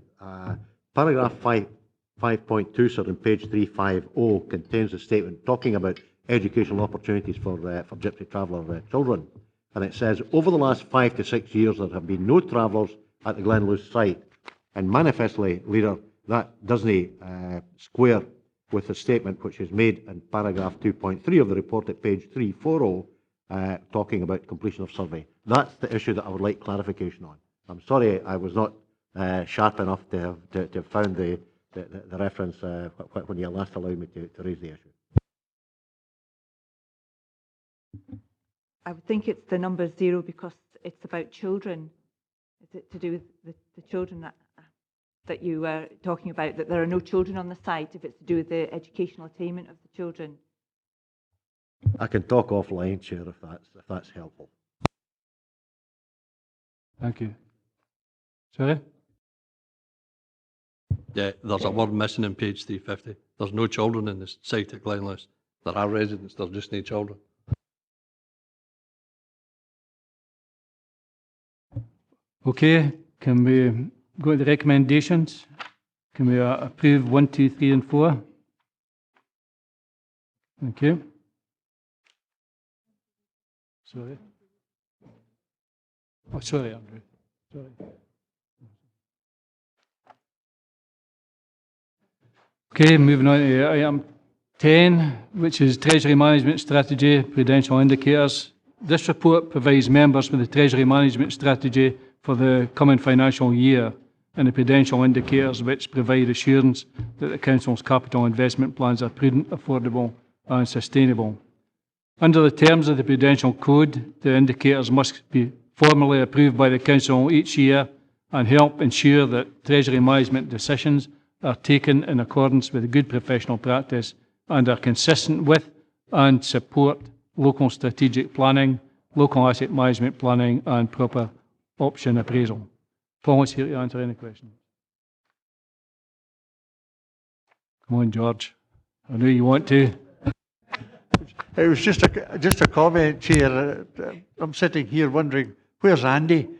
Paragraph 5.2, sir, on page 350, contains a statement talking about educational opportunities for Gypsy traveller children. And it says, over the last 5 to 6 years, there have been no travellers at the Glenluce site. And manifestly, Leader, that doesn't square with the statement which is made in paragraph 2.3 of the report at page 340, talking about completion of survey. That's the issue that I would like clarification on. I'm sorry I was not sharp enough to have found the reference when you last allowed me to raise the issue. I would think it's the number 0 because it's about children. Is it to do with the children that you were talking about, that there are no children on the site, if it's to do with the educational attainment of the children? I can talk offline, Chair, if that's helpful. Thank you. Sorry? Yeah, there's a word missing in page 350. There's no children in the site at Glenluce. There are residents, there's just no children. Okay, can we go to the recommendations? Can we approve 1, 2, 3 and 4? Thank you. Sorry. Oh, sorry, Andrew. Sorry. Okay, moving on to item 10, which is Treasury Management Strategy, Prudential Indicators. This report provides members with the Treasury Management Strategy for the coming financial year and the Prudential indicators which provide assurance that the Council's capital investment plans are prudent, affordable and sustainable. Under the terms of the Prudential Code, the indicators must be formally approved by the Council each year and help ensure that Treasury management decisions are taken in accordance with good professional practice and are consistent with and support local strategic planning, local asset management planning and proper option appraisal. Paul is here to answer any questions. Come on, George. I know you want to. It was just a comment, Chair. I'm sitting here wondering, where's Andy?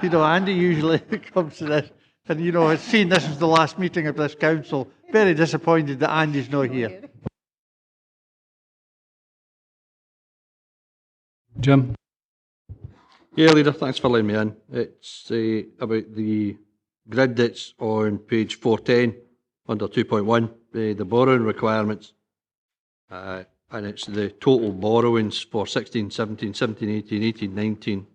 You know, Andy usually comes to this. And, you know, seeing this is the last meeting of this council, very disappointed that Andy's not here. Jim? Yeah, Leader, thanks for letting me in. It's about the grid that's on page 410 under 2.1, the borrowing requirements. And it's the total borrowings for 16, 17, 17, 18, 18, 19,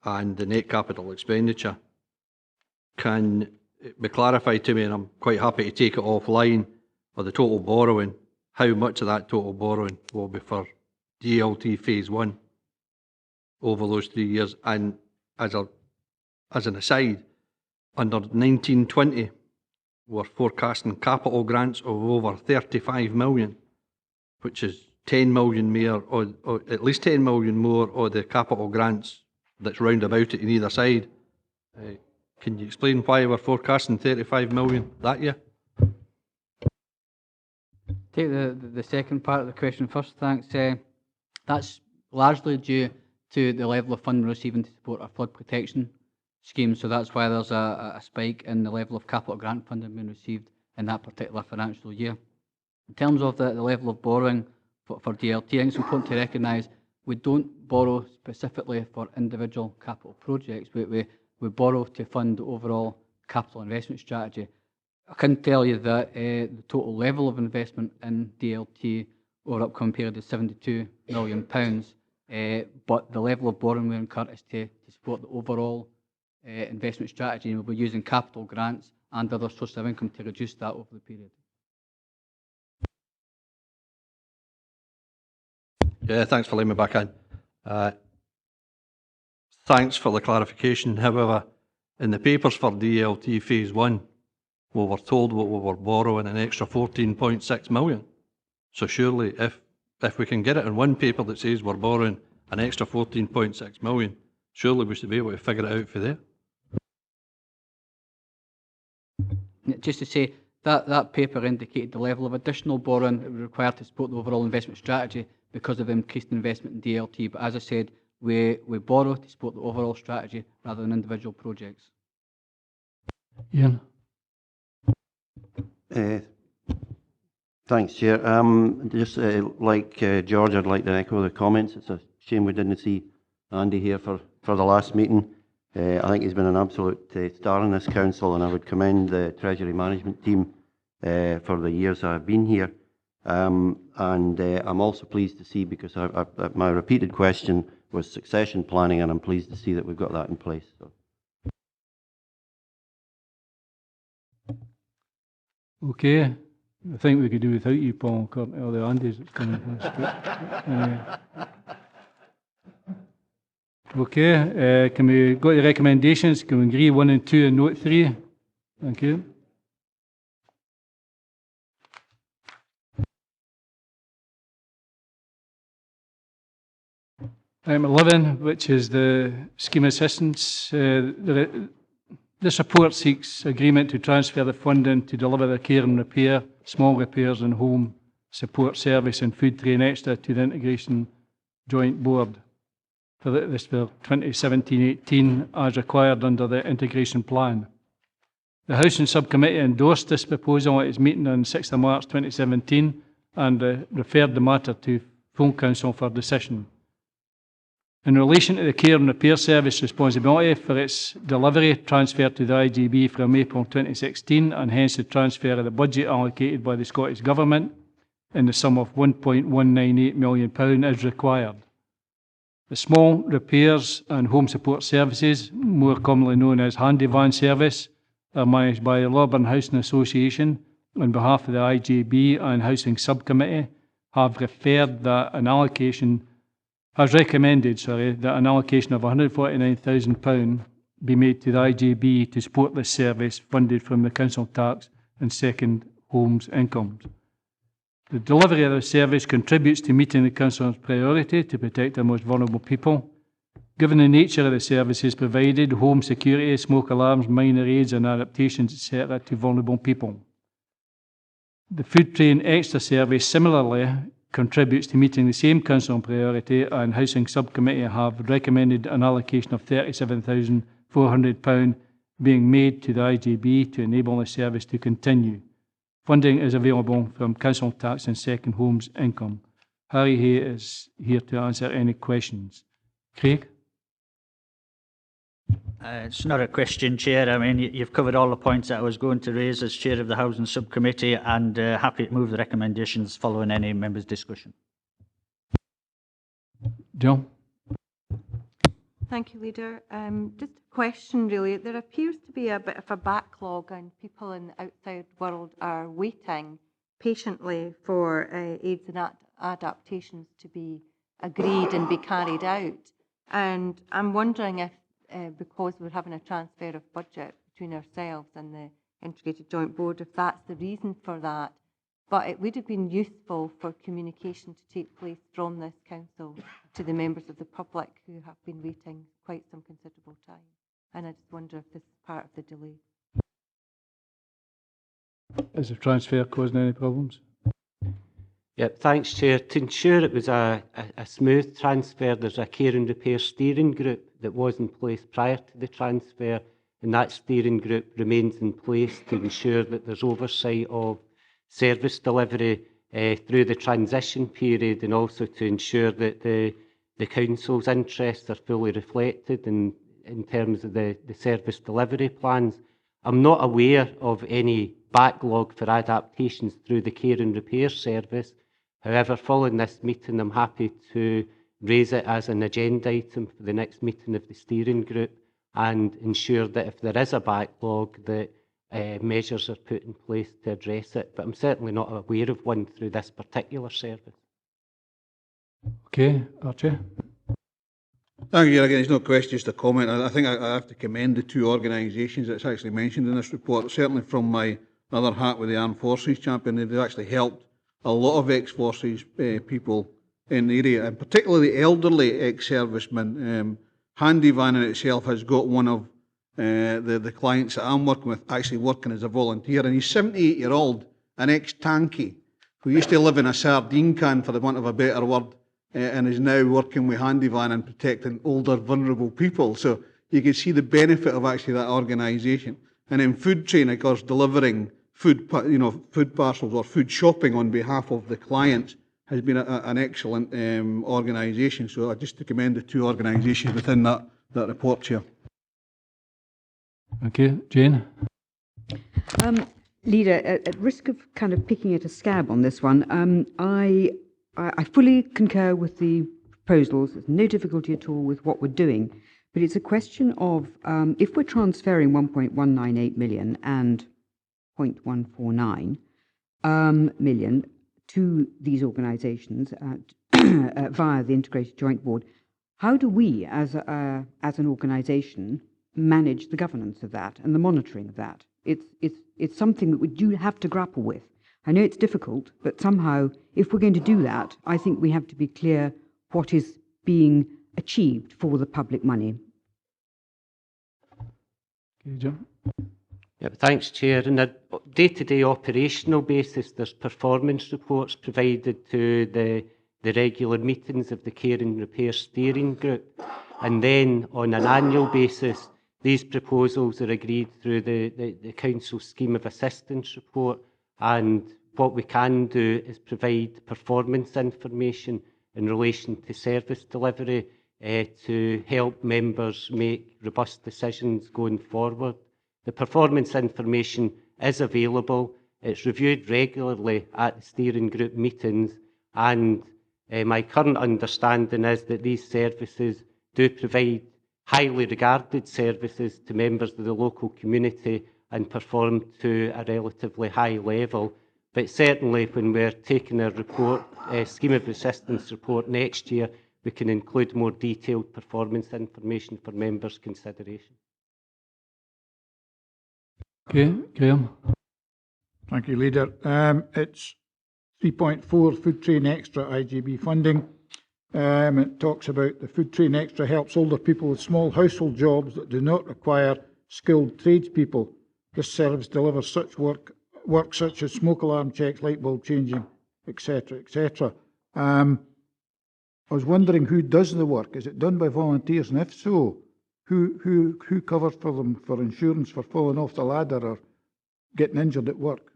and the net capital expenditure. Can it be clarified to me, and I'm quite happy to take it offline, for the total borrowing, how much of that total borrowing will be for DLT phase 1 over those 3 years? And as an aside, under 1920, we're forecasting capital grants of over 35 million, which is 10 million more, or at least 10 million more of the capital grants that's round about it in either side. Can you explain why we're forecasting 35 million that year? Take the second part of the question first, thanks. That's largely due to the level of funding receiving to support our flood protection scheme, so that's why there's a spike in the level of capital grant funding being received in that particular financial year. In terms of the level of borrowing for DLT, I think it's important to recognise we don't borrow specifically for individual capital projects. We borrow to fund the overall capital investment strategy. I can tell you that the total level of investment in DLT over the upcoming period is £72 million, but the level of borrowing we incur is to support the overall investment strategy, and we'll be using capital grants and other sources of income to reduce that over the period. Yeah, thanks for letting me back in. Thanks for the clarification. However, in the papers for DLT phase 1, we were told what we were borrowing an extra 14.6 million. So surely if we can get it in one paper that says we're borrowing an extra 14.6 million, surely we should be able to figure it out for there. Just to say, that paper indicated the level of additional borrowing that would require to support the overall investment strategy because of increased investment in DLT. But as I said, we borrow to support the overall strategy rather than individual projects. Ian. Thanks, Chair. Just like George, I'd like to echo the comments. It's a shame we didn't see Andy here for the last meeting. I think he's been an absolute star in this council, and I would commend the Treasury management team for the years I've been here. And I'm also pleased to see, because my repeated question was succession planning, and I'm pleased to see that we've got that in place. So. Okay. I think we could do without you, Paul, according to all the Andys that's coming. Okay, can we go to the recommendations? Can we agree 1 and 2 and note 3? Thank you. Item 11, which is the scheme assistance. This report seeks agreement to transfer the funding to deliver the care and repair, small repairs and home support service and food train extra to the Integration Joint Board. For this for 2017-18 as required under the integration plan. The Housing Subcommittee endorsed this proposal at its meeting on 6th of March 2017 and referred the matter to full council for decision. In relation to the care and repair service responsibility for its delivery transferred to the IGB from April 2016 and hence the transfer of the budget allocated by the Scottish Government in the sum of £1.198 million is required. The small repairs and home support services, more commonly known as handy van service, are managed by the Lorburn Housing Association on behalf of the IGB and Housing Subcommittee have recommended that an allocation of £149,000 be made to the IGB to support this service funded from the council tax and second homes incomes. The delivery of the service contributes to meeting the council's priority to protect our most vulnerable people. Given the nature of the services provided, home security, smoke alarms, minor aids and adaptations, etc. to vulnerable people. The food train extra service similarly contributes to meeting the same council priority, and Housing Subcommittee have recommended an allocation of £37,400 being made to the IGB to enable the service to continue. Funding is available from council tax and second homes income. Harry Hay is here to answer any questions. Craig? It's not a question, Chair. I mean, you've covered all the points that I was going to raise as Chair of the Housing Subcommittee, and happy to move the recommendations following any members' discussion. John? Thank you, Leader. Just a question, really. There appears to be a bit of a backlog, and people in the outside world are waiting patiently for aids and adaptations to be agreed and be carried out. And I'm wondering if, because we're having a transfer of budget between ourselves and the Integrated Joint Board, if that's the reason for that. But it would have been useful for communication to take place from this council to the members of the public who have been waiting quite some considerable time. And I just wonder if this is part of the delay. Is the transfer causing any problems? Yep, thanks, Chair. To ensure it was a smooth transfer, there's a care and repair steering group that was in place prior to the transfer, and that steering group remains in place to ensure that there's oversight of service delivery through the transition period, and also to ensure that the council's interests are fully reflected in terms of the service delivery plans. I'm not aware of any backlog for adaptations through the care and repair service. However, following this meeting, I'm happy to raise it as an agenda item for the next meeting of the steering group and ensure that if there is a backlog, that measures are put in place to address it. But I'm certainly not aware of one through this particular service. Okay, Archie. Thank you. Again, it's no question, just a comment. I think I have to commend the two organisations that's actually mentioned in this report. Certainly from my other hat with the Armed Forces Champion, they've actually helped a lot of ex-forces people in the area, and particularly the elderly ex-servicemen. Handy Van in itself has got one of the clients that I'm working with actually working as a volunteer. And he's 78-year-old, an ex-tankie, who used to live in a sardine can, for the want of a better word, and is now working with Handyvan and protecting older, vulnerable people. So you can see the benefit of actually that organisation. And then Food Train, of course, delivering food, food parcels or food shopping on behalf of the clients has been an excellent organisation. So I just to commend the two organisations within that report, Chair. Okay, Jane. Leader, at risk of kind of picking at a scab on this one, I fully concur with the proposals. There's no difficulty at all with what we're doing, but it's a question of if we're transferring 1.198 million and 0.149 million to these organisations via the Integrated Joint Board, how do we, as an organisation, manage the governance of that and the monitoring of that? It's something that we do have to grapple with. I know it's difficult, but somehow, if we're going to do that, I think we have to be clear what is being achieved for the public money. Okay, Jim. Yeah, thanks, Chair. On a day-to-day operational basis, there's performance reports provided to the regular meetings of the Care and Repair Steering Group. And then on an annual basis, these proposals are agreed through the Council Scheme of Assistance report. And what we can do is provide performance information in relation to service delivery to help members make robust decisions going forward. The performance information is available. It's reviewed regularly at the steering group meetings, and my current understanding is that these services do provide highly regarded services to members of the local community and perform to a relatively high level. But certainly when we're taking a report, Scheme of Assistance report next year, we can include more detailed performance information for members' consideration. Okay, Graham. Thank you, Leader. It's 3.4 Food Train Extra IGB funding. It talks about the Food Train Extra helps older people with small household jobs that do not require skilled tradespeople. This service delivers such work such as smoke alarm checks, light bulb changing, etc., etc. I was wondering who does the work. Is it done by volunteers? And if so, who covers for them for insurance for falling off the ladder or getting injured at work?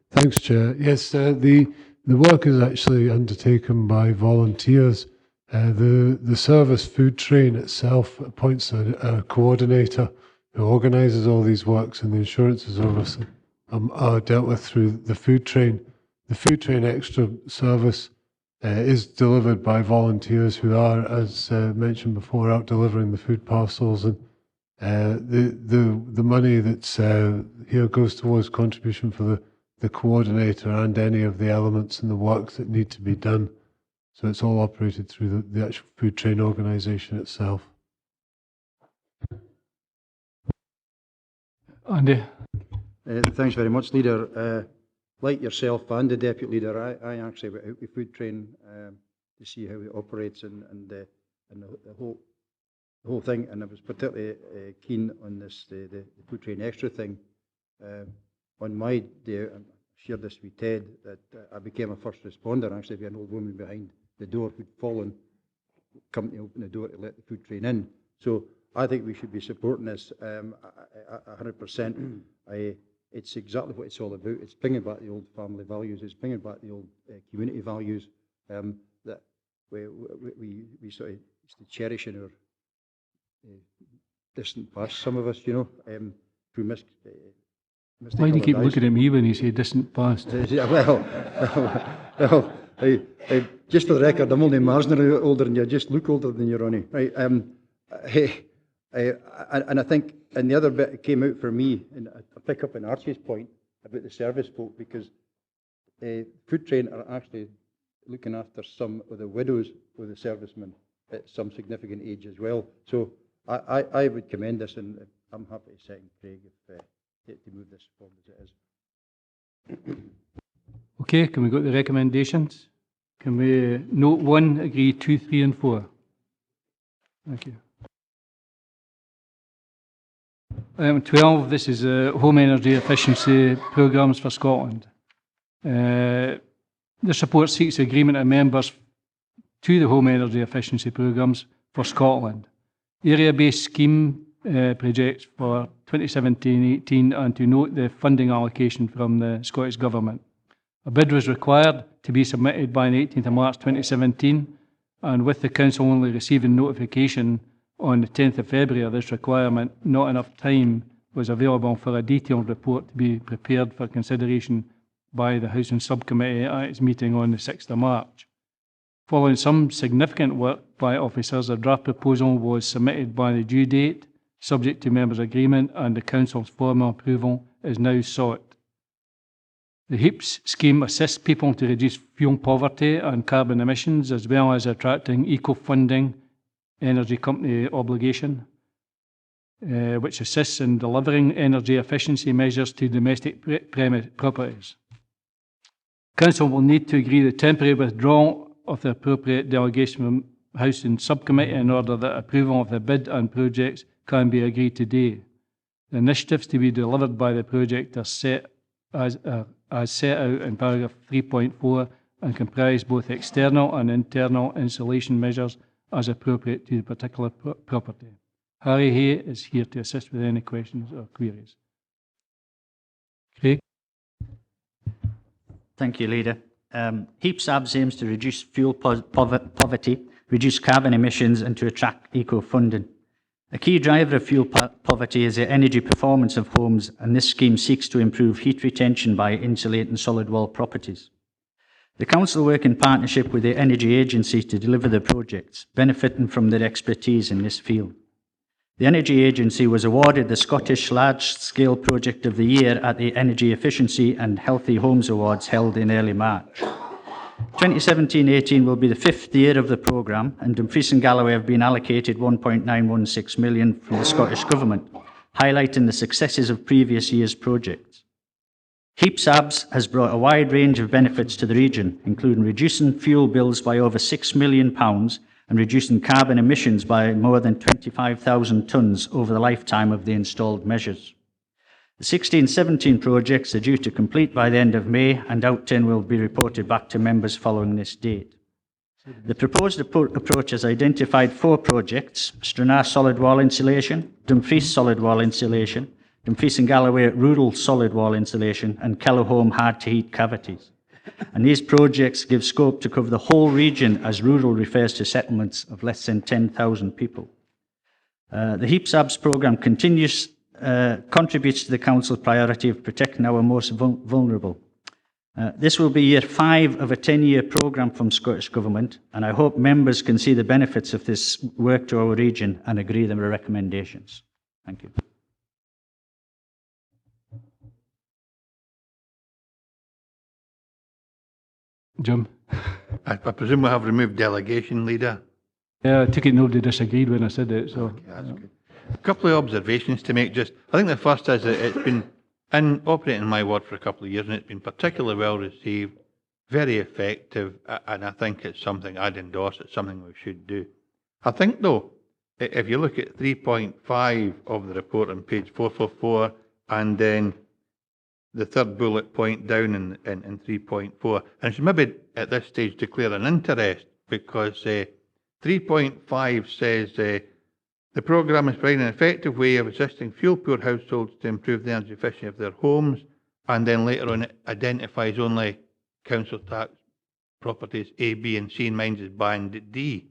Thanks, Chair. Yes, the work is actually undertaken by volunteers. The service Food Train itself appoints a coordinator who organises all these works, and the insurances are dealt with through the Food Train. The Food Train Extra service is delivered by volunteers who are, as mentioned before, out delivering the food parcels, and the money that's here goes towards contribution for the coordinator and any of the elements and the work that need to be done. So it's all operated through the actual Food Train organisation itself. Andy. Thanks very much, Leader. Like yourself and the Deputy Leader, I actually went out with Food Train to see how it operates and the whole thing. And I was particularly keen on this the Food Train Extra thing. On my day, I shared this with Ted, that I became a first responder. Actually, with an old woman behind the door who'd fallen, company opened the door to let the Food Train in. So I think we should be supporting this 100%. It's exactly what it's all about. It's bringing back the old family values. It's bringing back the old community values that we sort of used to cherish in our distant past. Some of us, through why do you keep looking at me when you say distant past? Well, just for the record, I'm only marginally older than you. I just look older than you, Ronnie. Right? And I think, and the other bit that came out for me, and I pick up on Archie's point about the service folk, because Food Train are actually looking after some of the widows of the servicemen at some significant age as well. So I would commend this, and I'm happy to second Craig to move this forward as it is. Okay, can we go to the recommendations? Can we note 1, agree 2, 3 and 4? Thank you. Item 12, this is home energy efficiency programmes for Scotland. This report seeks agreement of members to the home energy efficiency programmes for Scotland, area-based scheme projects for 2017-18, and to note the funding allocation from the Scottish Government. A bid was required to be submitted by the 18th of March 2017, and with the Council only receiving notification on the 10th of February of this requirement, not enough time was available for a detailed report to be prepared for consideration by the Housing Subcommittee at its meeting on the 6th of March. Following some significant work by officers, a draft proposal was submitted by the due date, subject to members' agreement, and the Council's formal approval is now sought. The HEAPS scheme assists people to reduce fuel poverty and carbon emissions, as well as attracting eco-funding energy company obligation, which assists in delivering energy efficiency measures to domestic properties. Council will need to agree the temporary withdrawal of the appropriate delegation from Housing Subcommittee in order that approval of the bid and projects can be agreed today. The initiatives to be delivered by the project are set as set out in paragraph 3.4 and comprise both external and internal insulation measures as appropriate to the particular property. Harry Hay is here to assist with any questions or queries. Craig? Thank you, Leader. HEAPS ABS aims to reduce fuel poverty, reduce carbon emissions, and to attract eco-funding. A key driver of fuel poverty is the energy performance of homes, and this scheme seeks to improve heat retention by insulating solid wall properties. The Council work in partnership with the Energy Agency to deliver the projects, benefiting from their expertise in this field. The Energy Agency was awarded the Scottish Large-Scale Project of the Year at the Energy Efficiency and Healthy Homes Awards held in early March. 2017-18 will be the 5th year of the programme, and Dumfries and Galloway have been allocated £1.916 million from the Scottish Government, highlighting the successes of previous years' projects. HEAPS ABS has brought a wide range of benefits to the region, including reducing fuel bills by over £6 million and reducing carbon emissions by more than 25,000 tonnes over the lifetime of the installed measures. The 16-17 projects are due to complete by the end of May, and outturn will be reported back to members following this date. The proposed approach has identified 4 projects: Stranraer solid wall insulation, Dumfries solid wall insulation, Dumfries and Galloway rural solid wall insulation, and Kellerholm hard to heat cavities. And these projects give scope to cover the whole region, as rural refers to settlements of less than 10,000 people. The HEAPS ABS programme contributes to the Council's priority of protecting our most vulnerable. This will be year 5 of a 10-year programme from Scottish Government, and I hope members can see the benefits of this work to our region and agree with the recommendations. Thank you. Jim? I presume we have removed delegation, Leader. Yeah, I took it nobody disagreed when I said it. So, okay, that's good. A couple of observations to make. Just, I think the first is that it's been operating in my ward for a couple of years, and it's been particularly well received, very effective, and I think it's something I'd endorse. It's something we should do. I think, though, if you look at 3.5 of the report on page 444, and then the third bullet point down in 3.4, and I should maybe at this stage declare an interest, because 3.5 says the programme is providing an effective way of assisting fuel-poor households to improve the energy efficiency of their homes, and then later on it identifies only council tax properties A, B and C, and mine is band D.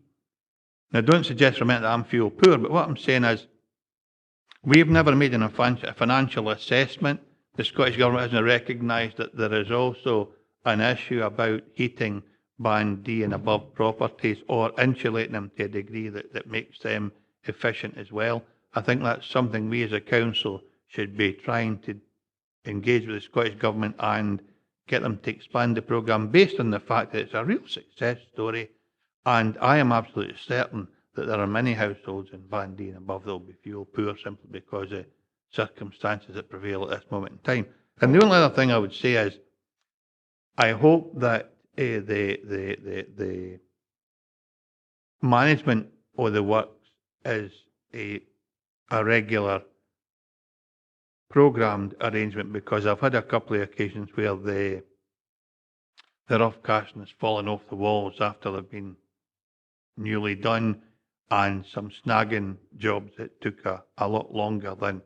Now, don't suggest for a minute that I'm fuel-poor, but what I'm saying is we've never made a financial assessment. The Scottish Government hasn't recognised that there is also an issue about heating band D and above properties, or insulating them to a degree that makes them efficient as well. I think that's something we as a council should be trying to engage with the Scottish Government and get them to expand the programme based on the fact that it's a real success story, and I am absolutely certain that there are many households in band D and above that will be fuel poor simply because of circumstances that prevail at this moment in time. And the only other thing I would say is I hope that the management of the works is a regular programmed arrangement, because I've had a couple of occasions where the rough casting has fallen off the walls after they've been newly done, and some snagging jobs that took a lot longer than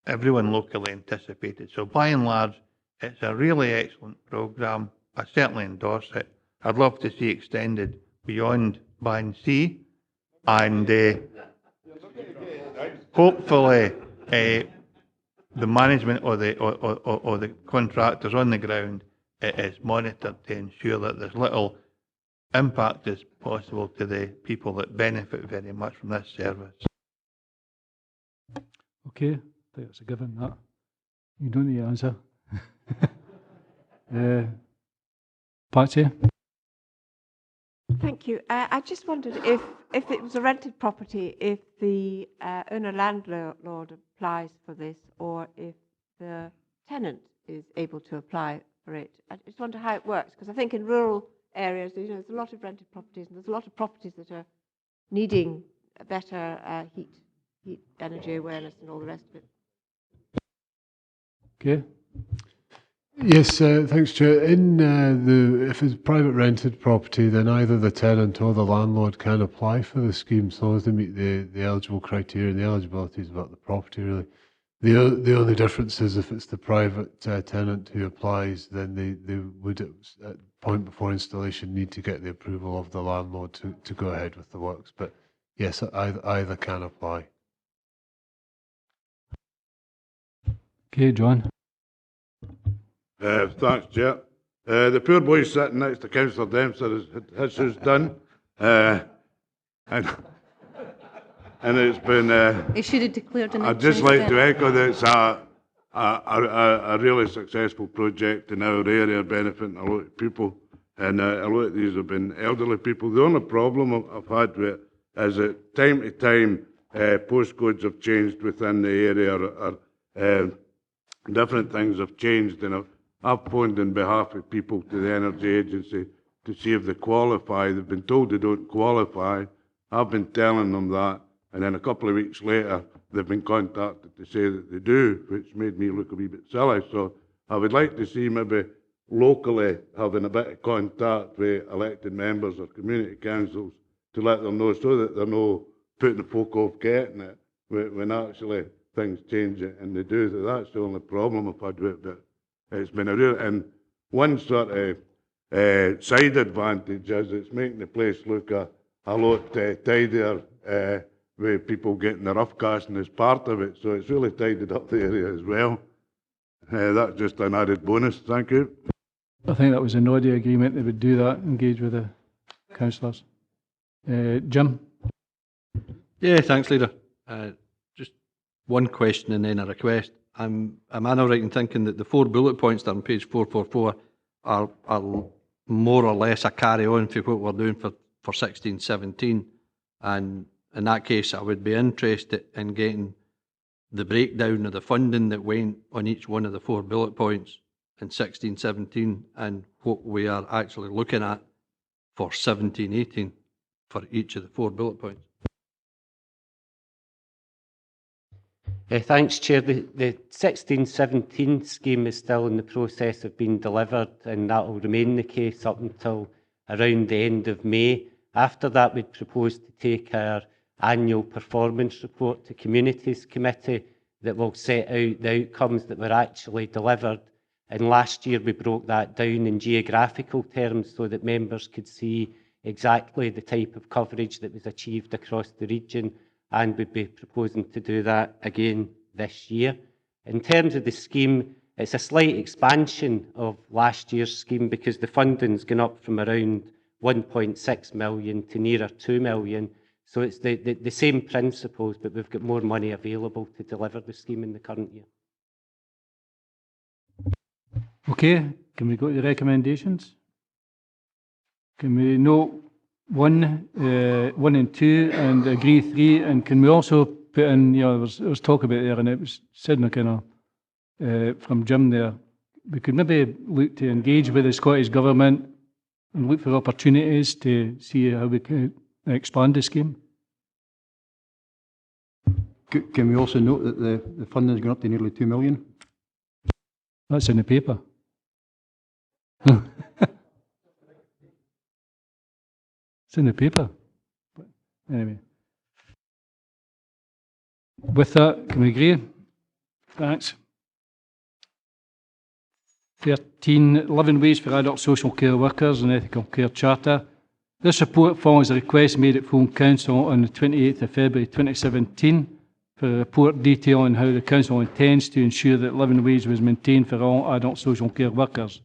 everyone locally anticipated. So by and large, it's a really excellent programme. I certainly endorse it. I'd love to see extended beyond Band C, and hopefully the management or the contractors on the ground is monitored to ensure that there's little impact as possible to the people that benefit very much from this service. Okay, I think that's a given, that. You don't need to answer. Patsy? Thank you. I just wondered if it was a rented property, if the owner-landlord applies for this, or if the tenant is able to apply for it. I just wonder how it works, because I think in rural areas, there's a lot of rented properties, and there's a lot of properties that are needing a better heat energy awareness and all the rest of it. Okay. Yes, thanks, Chair. If it's private rented property, then either the tenant or the landlord can apply for the scheme, as long as they meet the eligible criteria. And the eligibility is about the property, really. The only difference is if it's the private tenant who applies, then they would, at the point before installation, need to get the approval of the landlord to go ahead with the works. But yes, either can apply. Okay, John. Thanks, Chair. The poor boy sitting next to Councillor Dempster has his done. And it's been... He should have declared an I'd just like to echo that it's a really successful project in our area, benefiting a lot of people. And a lot of these have been elderly people. The only problem I've had with it is that time to time, postcodes have changed within the area, or different things have changed. And I've phoned on behalf of people to the Energy Agency to see if they qualify. They've been told they don't qualify. I've been telling them that. And then a couple of weeks later, they've been contacted to say that they do, which made me look a wee bit silly. So I would like to see maybe locally having a bit of contact with elected members or community councils to let them know, so that they're not putting the folk off getting it when actually things change it and they do. That's the only problem I've had with it. But it's been a real, and one sort of side advantage is it's making the place look a lot tidier, with people getting the rough casting as part of it. So it's really tidied up the area as well. That's just an added bonus. Thank you. I think that was an audio agreement. They would do that, engage with the councillors. Jim? Yeah, thanks, Leader. Just one question and then a request. Am I now right in thinking that the 4 bullet points that are on page 444 are more or less a carry on for what we're doing for 16-17? And in that case, I would be interested in getting the breakdown of the funding that went on each one of the 4 bullet points in 16-17 and what we are actually looking at for 17-18 for each of the 4 bullet points. Thanks, Chair. The 16-17 scheme is still in the process of being delivered, and that will remain the case up until around the end of May. After that, we'd propose to take our annual performance report to Communities Committee that will set out the outcomes that were actually delivered. And last year, we broke that down in geographical terms so that members could see exactly the type of coverage that was achieved across the region, and we'd be proposing to do that again this year. In terms of the scheme, it's a slight expansion of last year's scheme because the funding's gone up from around 1.6 million to nearer 2 million. So it's the same principles, but we've got more money available to deliver the scheme in the current year. Okay, can we go to the recommendations? Can we note 1 and 2 and agree 3? And can we also put in, there was talk about there, and it was said from Jim there, we could maybe look to engage with the Scottish Government and look for opportunities to see how we can expand the scheme. Can we also note that the funding has gone up to nearly 2 million? That's in the paper. It's in the paper. But anyway. With that, can we agree? Thanks. 11 ways for adult social care workers and ethical care charter. This report follows a request made at full council on the 28th of February 2017 for a report detailing how the council intends to ensure that living wage was maintained for all adult social care workers.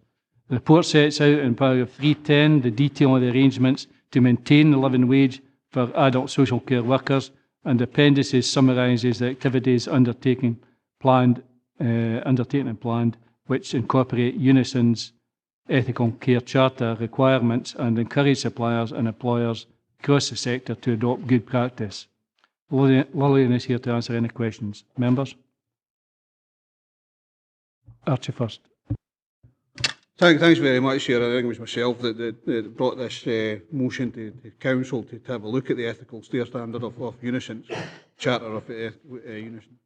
The report sets out in paragraph 310 the detail of the arrangements to maintain the living wage for adult social care workers, and the appendices summarises the activities undertaken and planned, which incorporate Unison's ethical care charter requirements and encourage suppliers and employers across the sector to adopt good practice. Lillian is here to answer any questions. Members? Archie first. Thanks very much, Chair. I think it was myself that brought this motion to Council to have a look at the ethical standard of Unison's charter of Unison.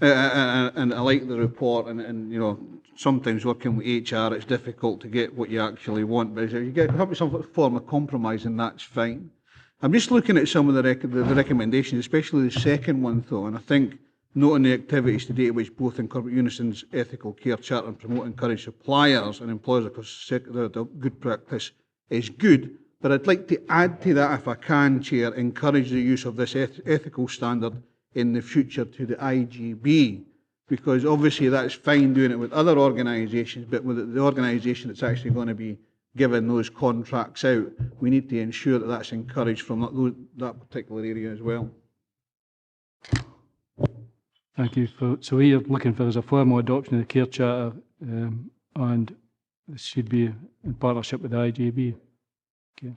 And I like the report, and you know, sometimes working with HR, it's difficult to get what you actually want, but if you get some form of compromise, and that's fine. I'm just looking at some of the recommendations, especially the second one, though, and I think noting the activities to date which both incorporate Unison's ethical care charter and promote and encourage suppliers and employers across the sector to good practice is good, but I'd like to add to that, if I can, Chair, encourage the use of this ethical standard in the future to the IGB, because obviously that's fine doing it with other organisations, but with the organisation that's actually going to be given those contracts out, we need to ensure that that's encouraged from that particular area as well. Thank you. So what you're looking for is a formal adoption of the care charter, and this should be in partnership with the IGB. Okay.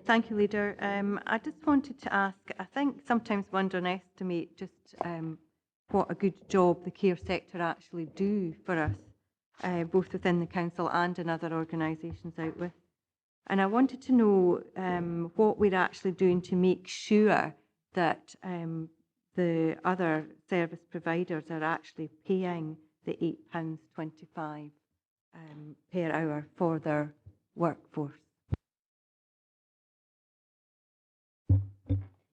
Thank you, Leader. I just wanted to ask, I think sometimes we underestimate just what a good job the care sector actually do for us, both within the council and in other organisations out with. And I wanted to know what we're actually doing to make sure that the other service providers are actually paying the £8.25 per hour for their workforce.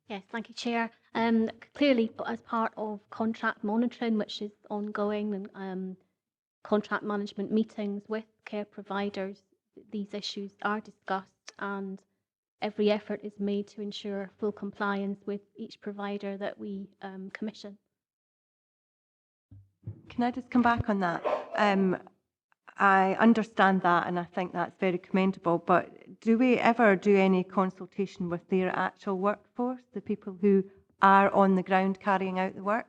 Yes, thank you, Chair. Clearly, as part of contract monitoring, which is ongoing, and contract management meetings with care providers, these issues are discussed, and every effort is made to ensure full compliance with each provider that we commission. Can I just come back on that? I understand that, and I think that's very commendable, but do we ever do any consultation with their actual workforce, the people who are on the ground carrying out the work?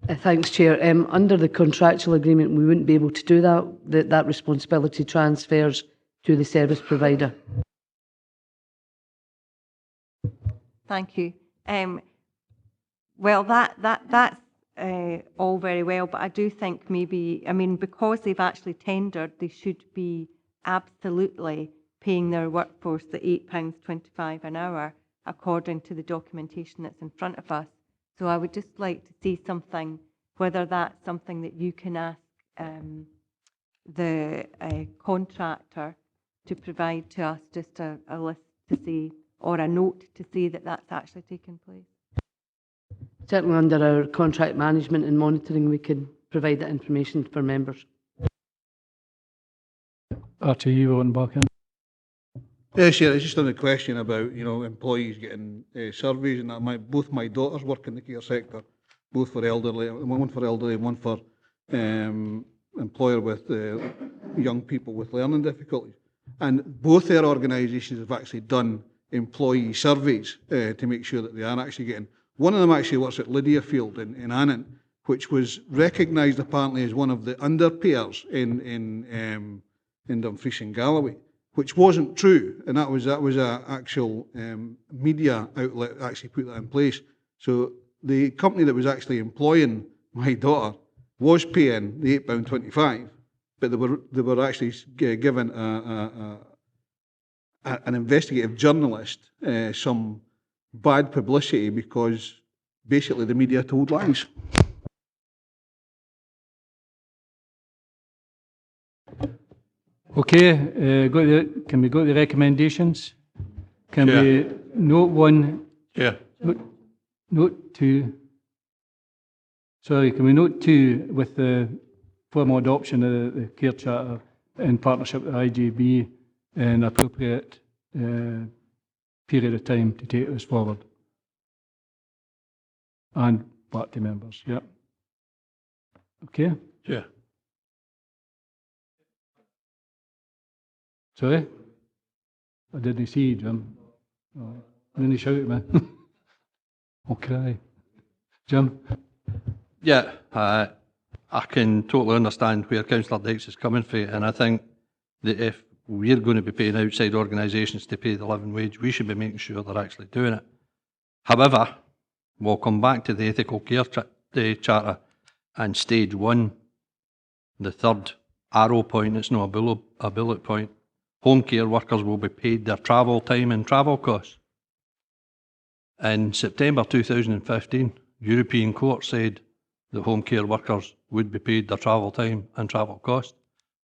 Thanks, Chair. Under the contractual agreement, we wouldn't be able to do that. That responsibility transfers to the service provider. Thank you. Well, that's all very well, but I do think maybe, I mean, because they've actually tendered, they should be absolutely paying their workforce the £8.25 an hour according to the documentation that's in front of us. So I would just like to see something, whether that's something that you can ask the contractor to provide to us, just a list to see, or a note to see that that's actually taken place. Certainly under our contract management and monitoring, we can provide that information for members. Archie, you want back in? Yes, yeah, it's just on the question about, you know, employees getting surveys, and that both my daughters work in the care sector, both for elderly, one for elderly, one for employer with young people with learning difficulties. And both their organisations have actually done employee surveys to make sure that they are actually getting. One of them actually works at Lydia Field in Annan, which was recognised apparently as one of the underpayers in Dumfries and Galloway. which wasn't true, and that was a actual media outlet that actually put that in place. So the company that was actually employing my daughter was paying the £8.25, but they were actually given an investigative journalist some bad publicity because basically the media told lies. Okay, can we go to the recommendations? Can we note one? Yeah. Note two. Sorry, can we note two with the formal adoption of the Care Charter in partnership with IJB and appropriate period of time to take us forward? And back to members, yeah. Okay? Yeah. Sorry? I didn't see you, Jim. Oh, didn't shout at me. I'll cry. Jim? Yeah, I can totally understand where Councillor Dykes is coming from, and I think that if we're going to be paying outside organisations to pay the living wage, we should be making sure they're actually doing it. However, we'll come back to the Ethical Care Charter and stage one, the third arrow point, it's not a bullet point. Home care workers will be paid their travel time and travel costs. In September 2015, European Court said that home care workers would be paid their travel time and travel costs.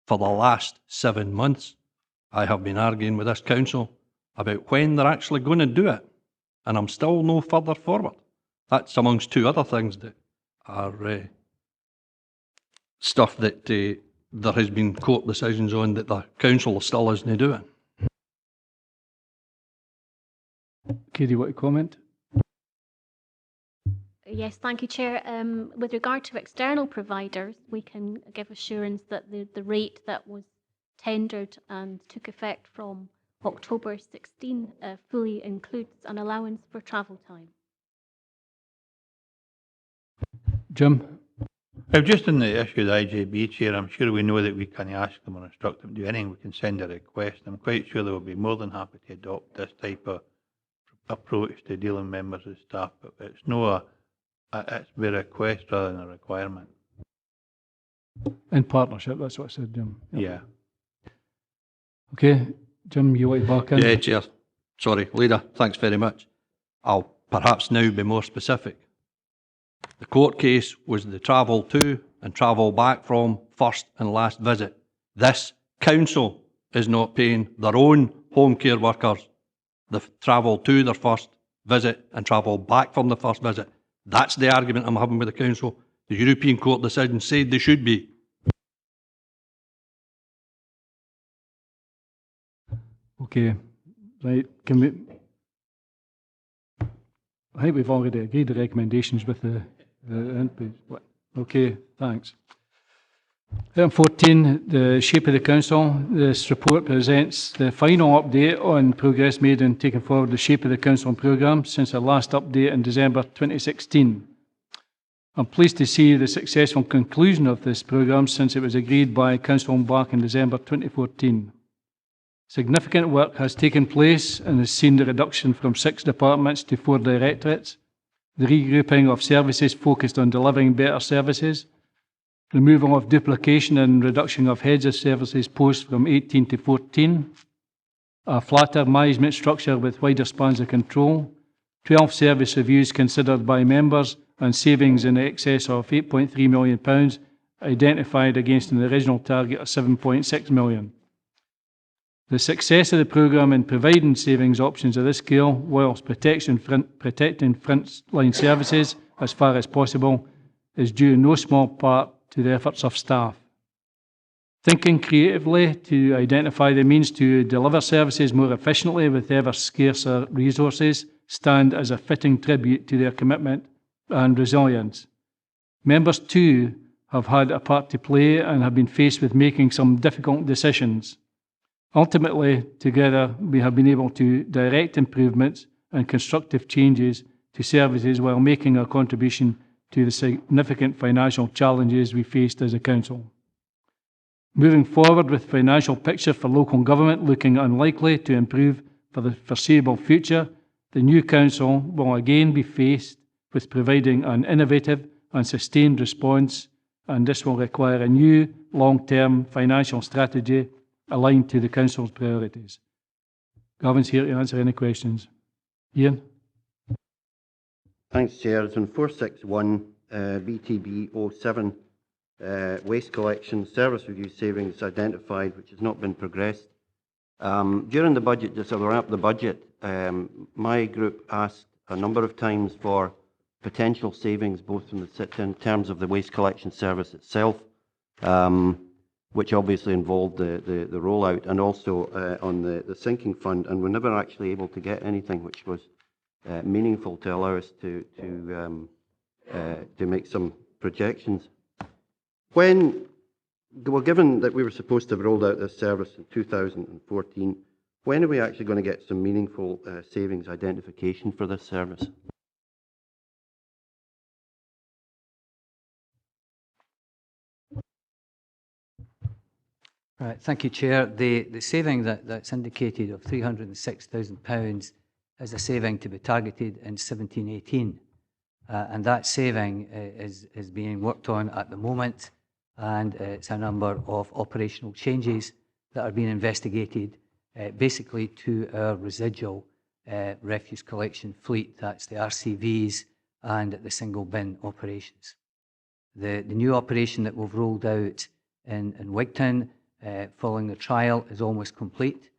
For the last 7 months, I have been arguing with this council about when they're actually going to do it, and I'm still no further forward. That's amongst two other things that are stuff that there has been court decisions on that the council still isn't doing. Okay, do you want to comment? Yes, thank you, Chair. With regard to external providers, we can give assurance that the rate that was tendered and took effect from October 16 fully includes an allowance for travel time. Jim? Just in the issue of the IJB, Chair, I'm sure we know that we can't ask them or instruct them to do anything. We can send a request. I'm quite sure they will be more than happy to adopt this type of approach to dealing members of staff, but it's no it's a request rather than a requirement. In partnership, that's what I said, Jim. Yep. Yeah. Okay, Jim, you want to back in? Yeah, Chair. Sorry, Leader, thanks very much. I'll perhaps now be more specific. The court case was the travel to and travel back from first and last visit. This council is not paying their own home care workers the travel to their first visit and travel back from the first visit. That's the argument I'm having with the council. The European Court decision said they should be. Okay, right, can we... I think we've already agreed the recommendations with the input. Okay, thanks. Item 14, the shape of the council. This report presents the final update on progress made in taking forward the shape of the council programme since our last update in December 2016. I'm pleased to see the successful conclusion of this programme since it was agreed by council back in December 2014. Significant work has taken place and has seen the reduction from 6 departments to 4 directorates, the regrouping of services focused on delivering better services, removal of duplication and reduction of heads of services posts from 18 to 14, a flatter management structure with wider spans of control, 12 service reviews considered by members, and savings in excess of £8.3 million identified against an original target of £7.6 million. The success of the programme in providing savings options of this scale, whilst protecting frontline services as far as possible, is due in no small part to the efforts of staff. Thinking creatively to identify the means to deliver services more efficiently with ever scarcer resources stand as a fitting tribute to their commitment and resilience. Members too have had a part to play and have been faced with making some difficult decisions. Ultimately, together, we have been able to direct improvements and constructive changes to services while making a contribution to the significant financial challenges we faced as a council. Moving forward with financial picture for local government looking unlikely to improve for the foreseeable future, the new council will again be faced with providing an innovative and sustained response, and this will require a new long-term financial strategy aligned to the council's priorities. Gavin's here to answer any questions. Ian? Thanks, Chair. It's on 461 BTB 07, waste collection service review savings identified, which has not been progressed. During the budget, just to wrap the budget, my group asked a number of times for potential savings, both in terms of the waste collection service itself, which obviously involved the rollout, and also on the sinking fund, and we're never actually able to get anything which was meaningful to allow us to make some projections. Well, given that we were supposed to have rolled out this service in 2014, when are we actually going to get some meaningful savings identification for this service? Right, thank you, Chair. The saving that's indicated of £306,000 is a saving to be targeted in 17-18, and that saving is being worked on at the moment, and it's a number of operational changes that are being investigated, basically to our residual refuse collection fleet. That's the RCVs and the single bin operations. The new operation that we've rolled out in Wigton, following the trial, is almost complete.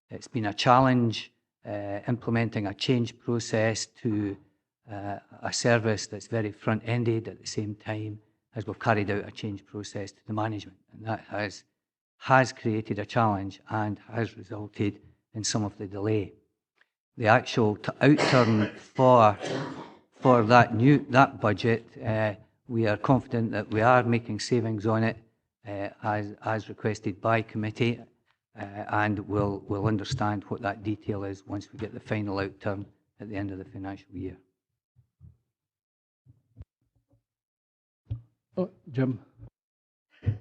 It's been a challenge implementing a change process to a service that's very front-ended at the same time as we've carried out a change process to the management. And that has created a challenge and has resulted in some of the delay. The actual outturn for that budget, we are confident that we are making savings on it as requested by committee, and we'll understand what that detail is once we get the final outturn at the end of the financial year. Oh, Jim.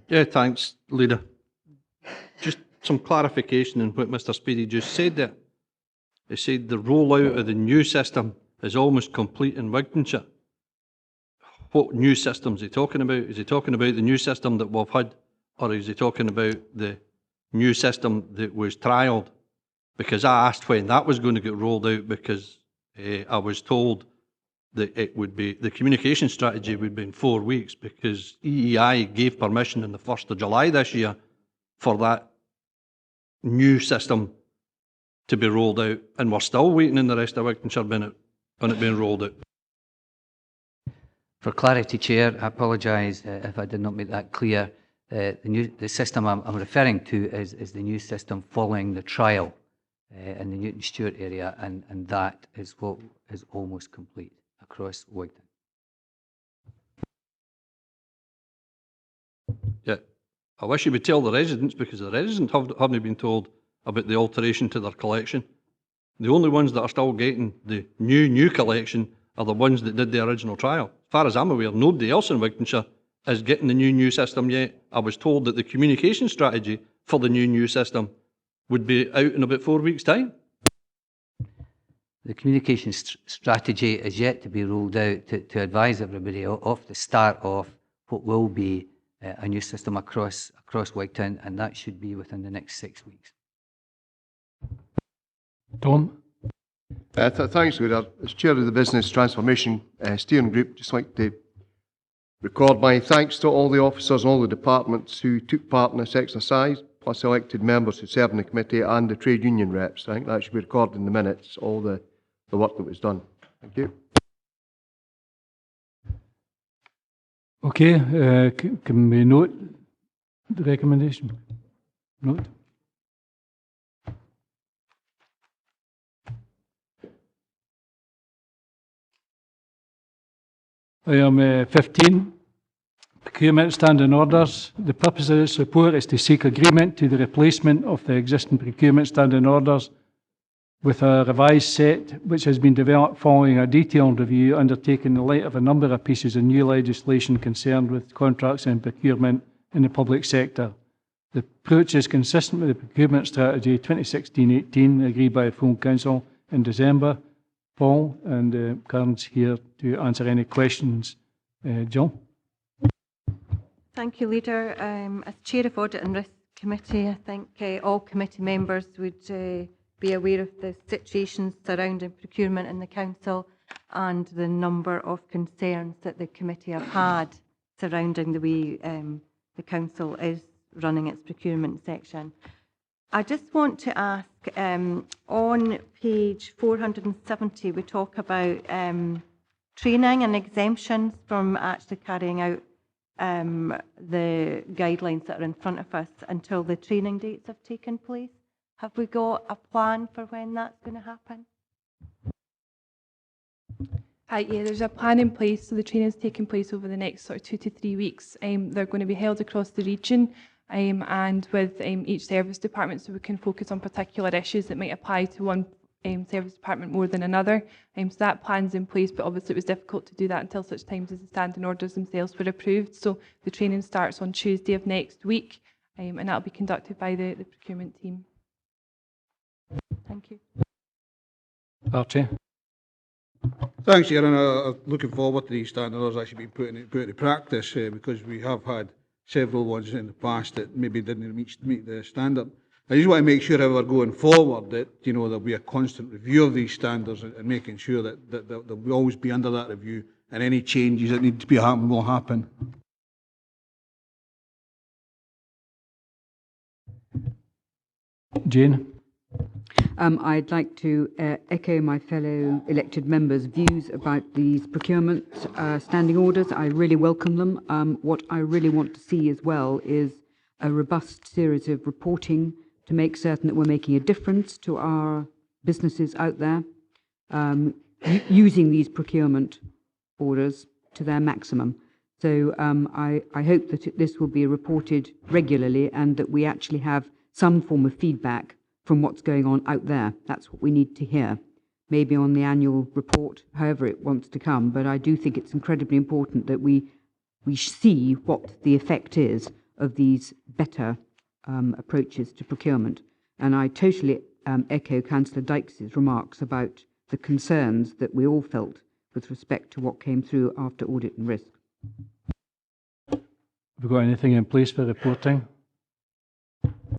Yeah, thanks, Leader. Just some clarification on what Mr. Speedy just said there. He said the rollout of the new system is almost complete in Wigtonshire. What new system is he talking about? Is he talking about the new system that we've had, or is he talking about the new system that was trialled? Because I asked when that was going to get rolled out, because I was told that it would be, the communication strategy would be in 4 weeks, because EEI gave permission on the 1st of July this year for that new system to be rolled out, and we're still waiting in the rest of Wigtonshire on it being rolled out. For clarity, Chair, I apologise if I did not make that clear. The system I'm referring to is the new system following the trial in the Newton Stewart area, and that is what is almost complete across Wigton. Yeah, I wish you would tell the residents, because the residents haven't been told about the alteration to their collection. The only ones that are still getting the new collection are the ones that did the original trial. As far as I'm aware, nobody else in Wigtonshire is getting the new system yet. I was told that the communication strategy for the new system would be out in about 4 weeks' time. The communication strategy is yet to be rolled out to advise everybody of the start of what will be a new system across Wigton, and that should be within the next 6 weeks. Tom? Thanks, Leader. As Chair of the Business Transformation Steering Group, just like to record my thanks to all the officers and all the departments who took part in this exercise, plus elected members who served in the committee and the trade union reps. I think that should be recorded in the minutes, all the work that was done. Thank you. Okay, can we note the recommendation? Note. Item 15, procurement standing orders. The purpose of this report is to seek agreement to the replacement of the existing procurement standing orders with a revised set which has been developed following a detailed review undertaken in the light of a number of pieces of new legislation concerned with contracts and procurement in the public sector. The approach is consistent with the procurement strategy 2016-18 agreed by the full council in December. Paul and Karen's here to answer any questions. John? Thank you, Leader. As Chair of Audit and Risk Committee, I think all committee members would be aware of the situations surrounding procurement in the council and the number of concerns that the committee have had surrounding the way the council is running its procurement section. I just want to ask, on page 470, we talk about training and exemptions from actually carrying out the guidelines that are in front of us until the training dates have taken place. Have we got a plan for when that's going to happen? Yeah, there's a plan in place. So the training is taking place over the next sort of 2 to 3 weeks. They're going to be held across the region and with each service department, so we can focus on particular issues that might apply to one service department more than another. So that plan's in place, but obviously it was difficult to do that until such times as the standing orders themselves were approved. So the training starts on Tuesday of next week, and that'll be conducted by the procurement team. Thank you. Archie? Thanks, Chair, and I'm looking forward to these standing orders actually being put into practice because we have had several ones in the past that maybe didn't meet the standard. I just want to make sure, however, going forward that there'll be a constant review of these standards and making sure that they'll always be under that review, and any changes that need to be happen will happen. Jane? I'd like to echo my fellow elected members' views about these procurement standing orders. I really welcome them. What I really want to see as well is a robust series of reporting to make certain that we're making a difference to our businesses out there, using these procurement orders to their maximum. So I hope that this will be reported regularly and that we actually have some form of feedback from what's going on out there. That's what we need to hear. Maybe on the annual report, however it wants to come, but I do think it's incredibly important that we see what the effect is of these better approaches to procurement. And I totally echo Councillor Dykes' remarks about the concerns that we all felt with respect to what came through after audit and risk. Have we got anything in place for reporting?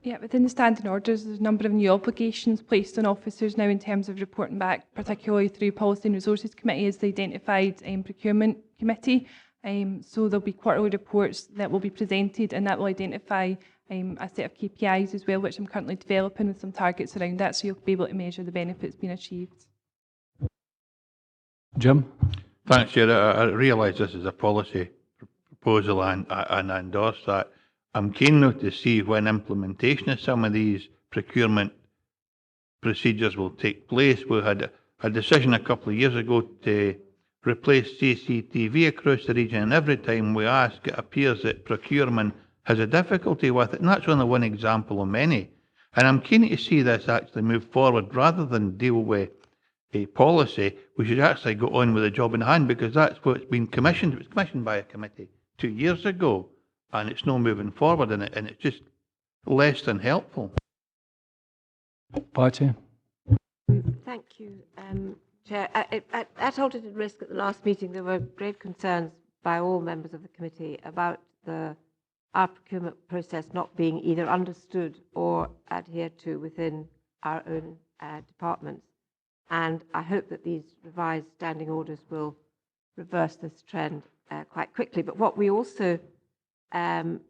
Yeah, within the standing orders, there's a number of new obligations placed on officers now in terms of reporting back, particularly through Policy and Resources Committee as the identified Procurement Committee. So there'll be quarterly reports that will be presented, and that will identify a set of KPIs as well, which I'm currently developing with some targets around that, so you'll be able to measure the benefits being achieved. Jim? Thanks, Chair. I realise this is a policy proposal and I endorse that. I'm keen though to see when implementation of some of these procurement procedures will take place. We had a decision a couple of years ago to replace CCTV across the region, and every time we ask, it appears that procurement has a difficulty with it, and that's only one example of many. And I'm keen to see this actually move forward rather than deal with a policy. We should actually go on with the job in hand, because that's what's been commissioned. It was commissioned by a committee 2 years ago, and it's not moving forward in it, and it's just less than helpful. Party. Thank you, Chair. At Audit and Risk at the last meeting, there were grave concerns by all members of the committee about our procurement process not being either understood or adhered to within our own departments. And I hope that these revised standing orders will reverse this trend quite quickly. But what we also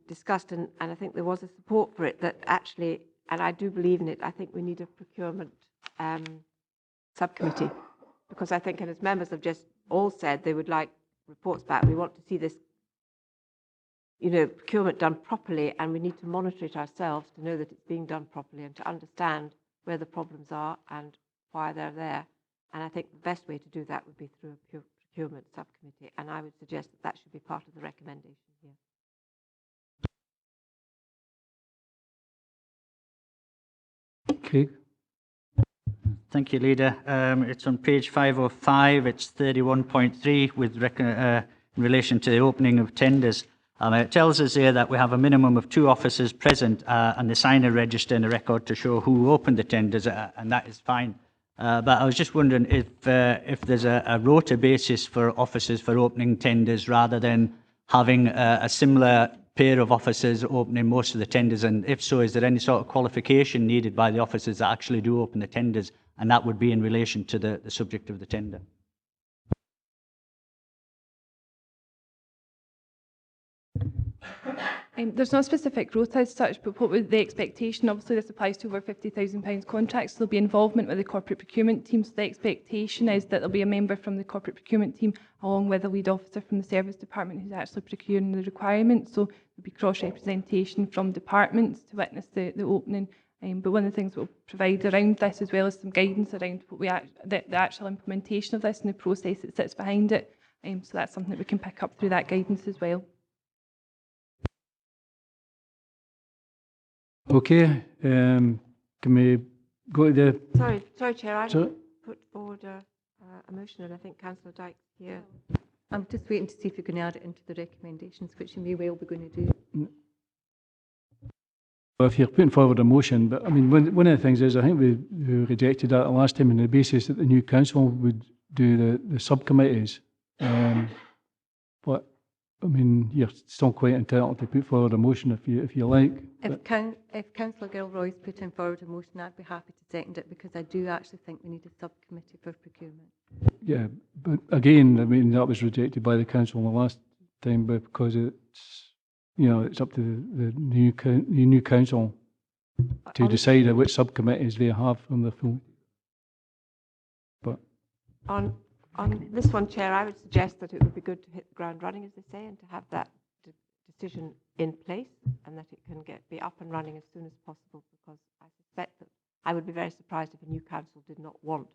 discussed, and I think there was a support for it, that actually, and I do believe in it, I think we need a procurement subcommittee, because I think, and as members have just all said, they would like reports back. We want to see this, procurement done properly, and we need to monitor it ourselves to know that it's being done properly and to understand where the problems are and why they're there. And I think the best way to do that would be through a procurement subcommittee, and I would suggest that that should be part of the recommendation here. Craig? Thank you, Leader. It's on page 505. It's 31.3 with in relation to the opening of tenders. It tells us here that we have a minimum of 2 officers present and the signer register in a record to show who opened the tenders, and that is fine. But I was just wondering if there's a rota basis for officers for opening tenders rather than having a similar pair of officers opening most of the tenders, and if so, is there any sort of qualification needed by the officers that actually do open the tenders, and that would be in relation to the subject of the tender? There's no specific rota as such, but what would the expectation? Obviously, this applies to over £50,000 contracts. So there'll be involvement with the corporate procurement team. So the expectation is that there'll be a member from the corporate procurement team, along with a lead officer from the service department who's actually procuring the requirements. So there'll be cross-representation from departments to witness the opening. But one of the things we'll provide around this, as well as some guidance around what the actual implementation of this and the process that sits behind it. So that's something that we can pick up through that guidance as well. Okay, can we go to the... Sorry, Chair, I put forward a motion, and I think Councillor Dyke's here. I'm just waiting to see if you can add it into the recommendations, which you may well be going to do. Well, if you're putting forward a motion, but I mean, one of the things is, I think we rejected that the last time on the basis that the new council would do the subcommittees. But I mean, you're still quite entitled to put forward a motion if you like. If Councillor Gilroy's putting forward a motion, I'd be happy to second it, because I do actually think we need a subcommittee for procurement. Yeah, but again, I mean, that was rejected by the council the last time because it's, you know, it's up to the new council to decide which subcommittees they have on the full. But on this one, Chair, I would suggest that it would be good to hit the ground running, as they say, and to have that decision in place, and that it can be up and running as soon as possible, because I suspect that I would be very surprised if a new council did not want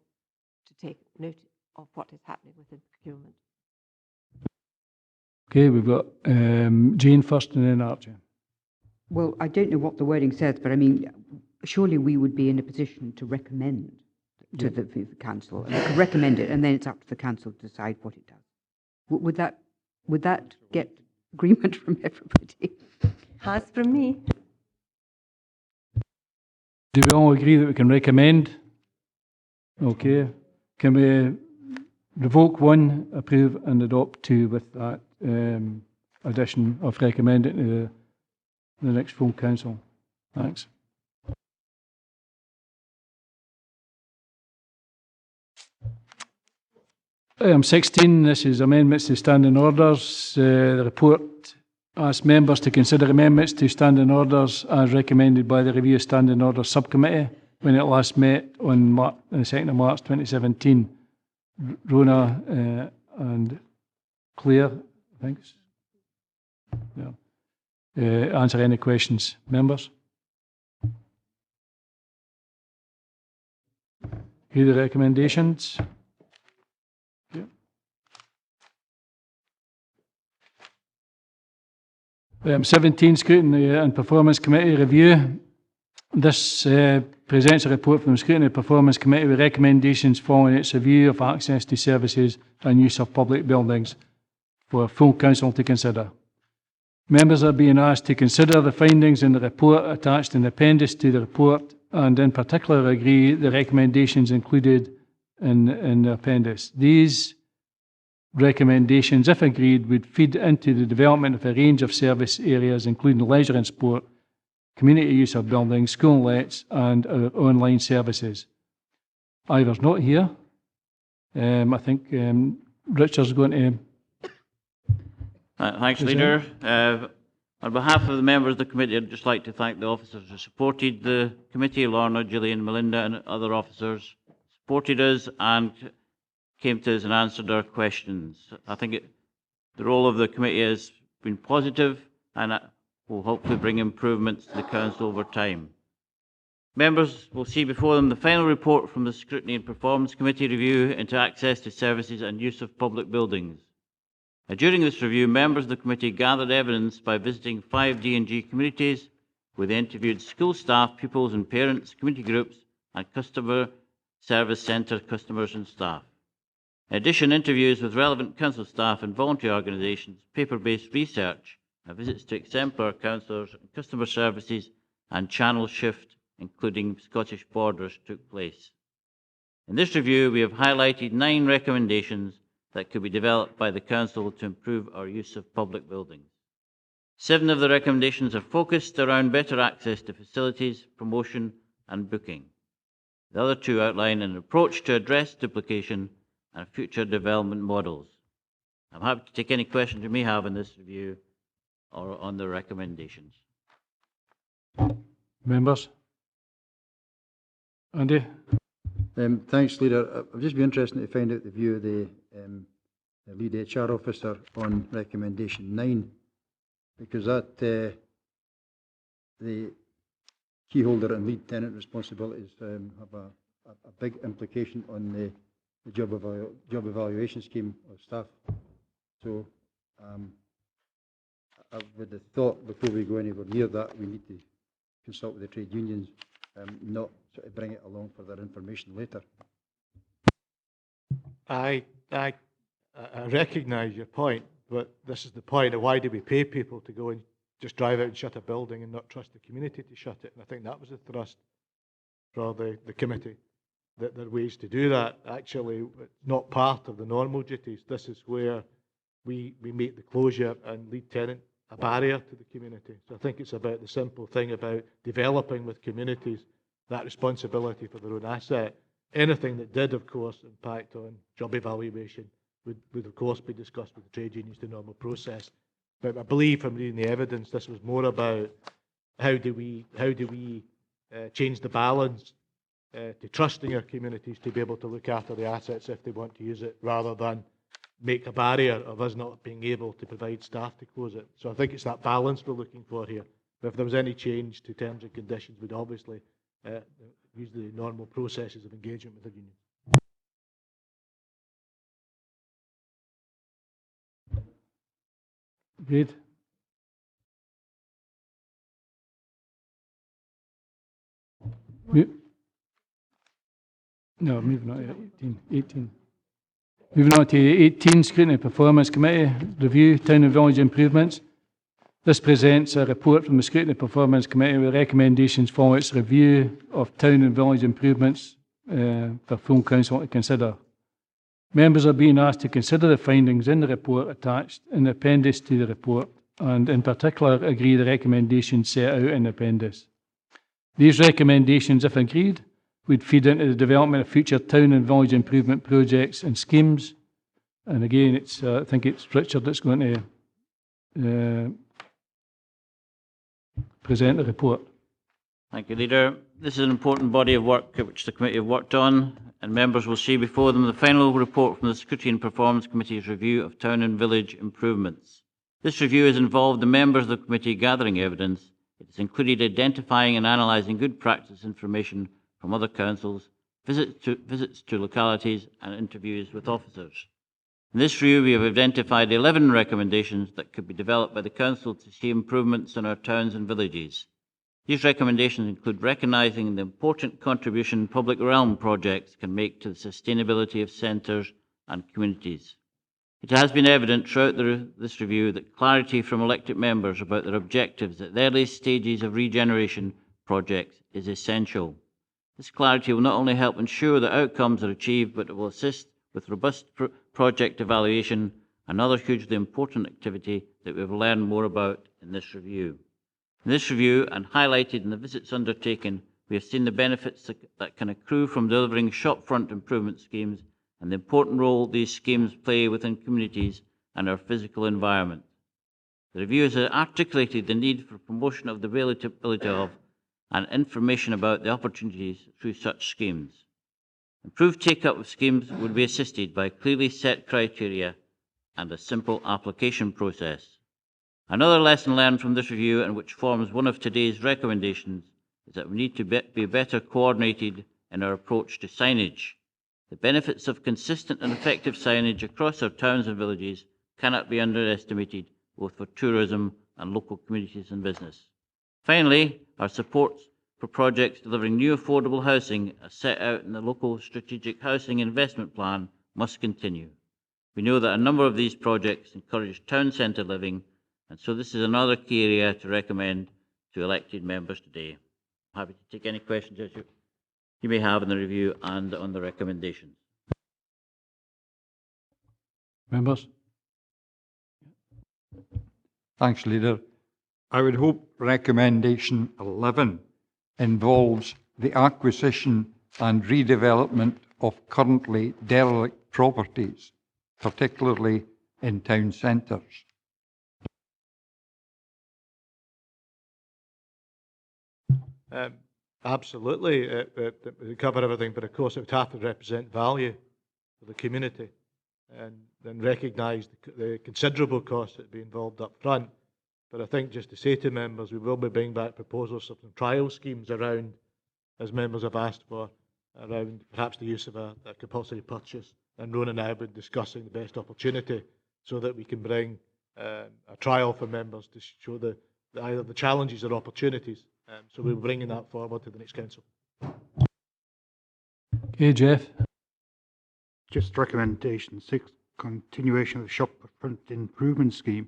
to take note of what is happening within procurement. Okay, we've got Jane first and then Archie. Well, I don't know what the wording says, but I mean, surely we would be in a position to recommend to the council, and we could recommend it, and then it's up to the council to decide what it does. Would that get agreement from everybody? Has from me. Do we all agree that we can recommend? Okay. Can we revoke 1, approve, and adopt 2 with that addition of recommending to the next full council? Thanks. Item 16, this is amendments to standing orders. The report asks members to consider amendments to standing orders as recommended by the Review of Standing Orders Subcommittee when it last met on the 2nd of March 2017. Rona and Claire, I think. Yeah. Answer any questions, members. Hear the recommendations. 17, Scrutiny and Performance Committee review. This presents a report from the Scrutiny and Performance Committee with recommendations following its review of access to services and use of public buildings for full council to consider. Members are being asked to consider the findings in the report attached in the appendix to the report, and in particular agree the recommendations included in the appendix. These recommendations, if agreed, would feed into the development of a range of service areas, including leisure and sport, community use of buildings, school lets, and our online services. Ivor's not here. I think Richard's going to... Thanks, Leader. On behalf of the members of the committee, I'd just like to thank the officers who supported the committee. Lorna, Gillian, Melinda, and other officers supported us and came to us and answered our questions. I think the role of the committee has been positive and will hopefully bring improvements to the council over time. Members will see before them the final report from the Scrutiny and Performance Committee review into access to services and use of public buildings. During this review, members of the committee gathered evidence by visiting 5 D&G communities, where they interviewed school staff, pupils and parents, community groups, and customer service centre customers and staff. In addition, interviews with relevant council staff and voluntary organisations, paper-based research, visits to exemplar councillors, customer services and channel shift, including Scottish Borders, took place. In this review, we have highlighted 9 recommendations that could be developed by the Council to improve our use of public buildings. 7 of the recommendations are focused around better access to facilities, promotion and booking. The other 2 outline an approach to address duplication and future development models. I'm happy to take any questions you may have in this review or on the recommendations. Members? Andy? Thanks, Leader. I'd just be interested to find out the view of the lead HR officer on recommendation 9, because that the key holder and lead tenant responsibilities have a big implication on the job evaluation scheme of staff. So I would have thought before we go anywhere near that, we need to consult with the trade unions, not sort of bring it along for their information later. I recognise your point, but this is the point of why do we pay people to go and just drive out and shut a building and not trust the community to shut it? And I think that was the thrust for the committee, that there are ways to do that. Actually, it's not part of the normal duties. This is where we make the closure and lead tenant a barrier to the community. So I think it's about the simple thing about developing with communities that responsibility for their own asset. Anything that did, of course, impact on job evaluation would of course be discussed with the trade unions, the normal process. But I believe from reading the evidence, this was more about how do we change the balance to trusting our communities to be able to look after the assets if they want to use it, rather than make a barrier of us not being able to provide staff to close it. So I think it's that balance we're looking for here. But if there was any change to terms and conditions, we'd obviously use the normal processes of engagement with the union. Agreed. No, moving on to 18. Moving on to 18, Scrutiny Performance Committee, Review, Town and Village Improvements. This presents a report from the Scrutiny Performance Committee with recommendations for its review of town and village improvements for full council to consider. Members are being asked to consider the findings in the report attached in the appendix to the report, and in particular agree the recommendations set out in the appendix. These recommendations, if agreed, would feed into the development of future town and village improvement projects and schemes. And again, it's I think it's Richard that's going to present the report. Thank you, Leader. This is an important body of work which the committee have worked on, and members will see before them the final report from the Scrutiny and Performance Committee's review of town and village improvements. This review has involved the members of the committee gathering evidence. It has included identifying and analysing good practice information from other councils, visits to localities and interviews with officers. In this review, we have identified 11 recommendations that could be developed by the council to see improvements in our towns and villages. These recommendations include recognising the important contribution public realm projects can make to the sustainability of centres and communities. It has been evident throughout this review that clarity from elected members about their objectives at the earliest stages of regeneration projects is essential. This clarity will not only help ensure that outcomes are achieved, but it will assist with robust project evaluation, another hugely important activity that we have learned more about in this review. In this review, and highlighted in the visits undertaken, we have seen the benefits that can accrue from delivering shopfront improvement schemes and the important role these schemes play within communities and our physical environment. The review has articulated the need for promotion of the availability of and information about the opportunities through such schemes. Improved take-up of schemes would be assisted by clearly set criteria and a simple application process. Another lesson learned from this review, and which forms one of today's recommendations, is that we need to be better coordinated in our approach to signage. The benefits of consistent and effective signage across our towns and villages cannot be underestimated, both for tourism and local communities and business. Finally, our support for projects delivering new affordable housing as set out in the local strategic housing investment plan must continue. We know that a number of these projects encourage town centre living And so this is another key area to recommend to elected members today. I'm happy to take any questions that you may have in the review and on the recommendations. Members? Thanks, Leader. I would hope recommendation 11 involves the acquisition and redevelopment of currently derelict properties, particularly in town centres. Absolutely, it would cover everything, but of course it would have to represent value for the community and then recognise the considerable costs that would be involved up front. But I think just to say to members, we will be bringing back proposals for some trial schemes around, as members have asked for, around perhaps the use of a compulsory purchase. And Rona and I have been discussing the best opportunity so that we can bring a trial for members to show either the challenges or opportunities. So we're bringing that forward to the next council. Okay, Jeff. Just recommendation 6, continuation of the shopfront improvement scheme.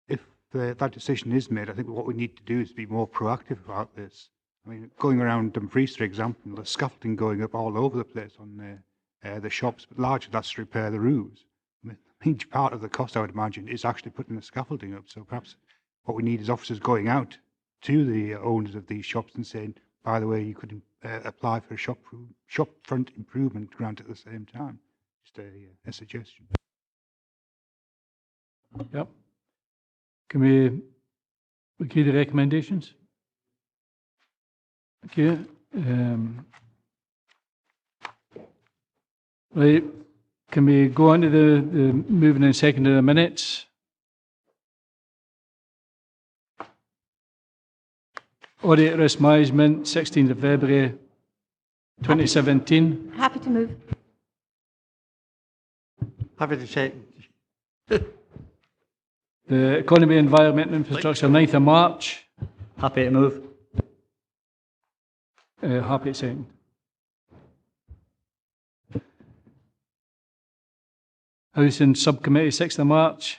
If that decision is made, I think what we need to do is be more proactive about this. I mean, going around Dumfries, for example, there's scaffolding going up all over the place on the shops, but largely that's to repair the roofs. I mean, a huge part of the cost, I would imagine, is actually putting the scaffolding up. So perhaps what we need is officers going out to the owners of these shops and saying, by the way, you could apply for a shop front improvement grant at the same time. Just a suggestion. Yep. Can we agree the recommendations? Okay. Right. Can we go on to the moving and seconding the minutes? Audit risk management, 16th of February 2017. Happy to move. Happy to second. The economy, environment and infrastructure, 9th of March. Happy to move. Happy to second. Housing Subcommittee, 6th of March.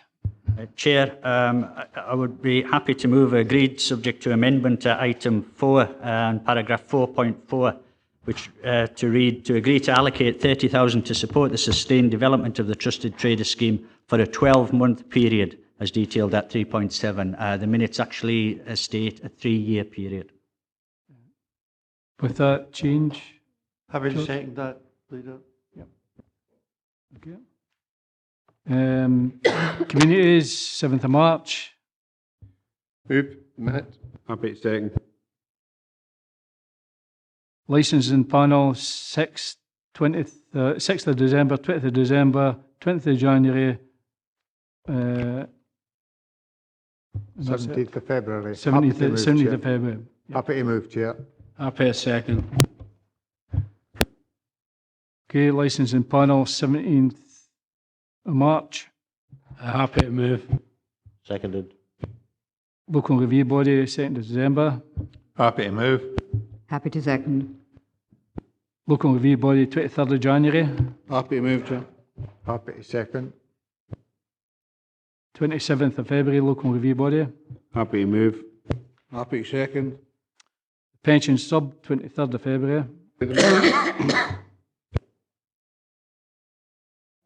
Chair, I would be happy to move agreed subject to amendment to item 4 and paragraph 4.4, which to read, to agree to allocate 30,000 to support the sustained development of the Trusted Trader Scheme for a 12-month period, as detailed at 3.7. The minutes actually state a 3-year period. With that change? Happy to second that, Leader. Yep. Okay. Communities, 7th of March. Move. Minute. Happy to second. Licensing panel, 6th of December, 20th of December, 20th of January. 17th of February. 17th of February. Happy to move, Chair. Happy to second. Okay, licensing panel, 17th of March. Happy to move. Seconded. Local review body, 2nd of December. Happy to move. Happy to second. Local review body, 23rd of January. Happy to move, Chair. Happy to second. 27th of February, local review body. Happy to move. Happy to second. Pension sub, 23rd of February.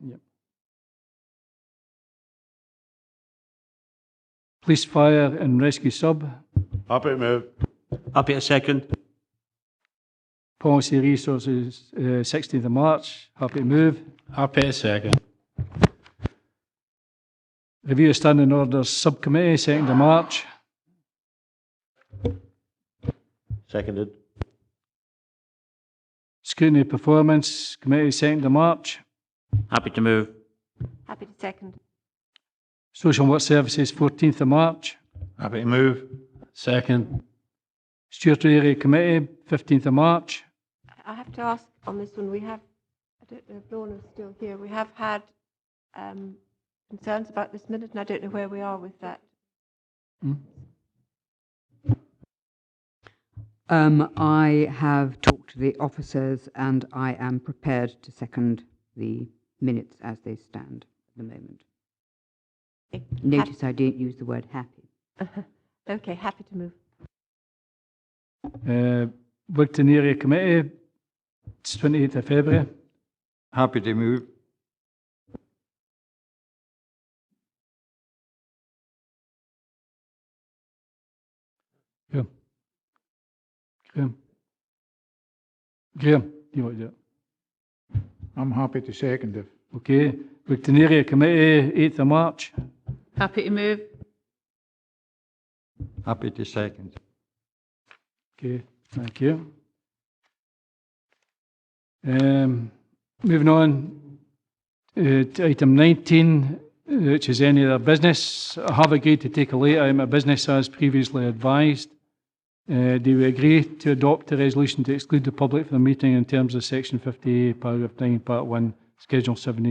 Yep. Police, fire and rescue sub. Happy to move. Happy to second. Policy resources, 16th of March. Happy to move. Happy to second. Review of standing orders subcommittee, 2nd of March. Seconded. Scrutiny performance committee, 2nd of March. Happy to move. Happy to second. Social work services, 14th of March. Happy to move. Second. Statutory area committee, 15th of March. I have to ask on this one, we have, I don't know if Lorna's still here, we have had concerns about this minute, and I don't know where we are with that. I have talked to the officers and I am prepared to second the minutes as they stand at the moment. Notice I didn't use the word happy. Okay, happy to move. Worked in Area Committee, it's 28th of February. Happy to move. Graham. Graham, do you want to do it? I'm happy to second it. Okay. Worked in Area Committee, 8th of March. Happy to move. Happy to second. Okay, thank you. Moving on to item 19, which is any other business. I have agreed to take a late item of business as previously advised. Do we agree to adopt a resolution to exclude the public from the meeting in terms of section 50A, paragraph 9, part 1, schedule 7?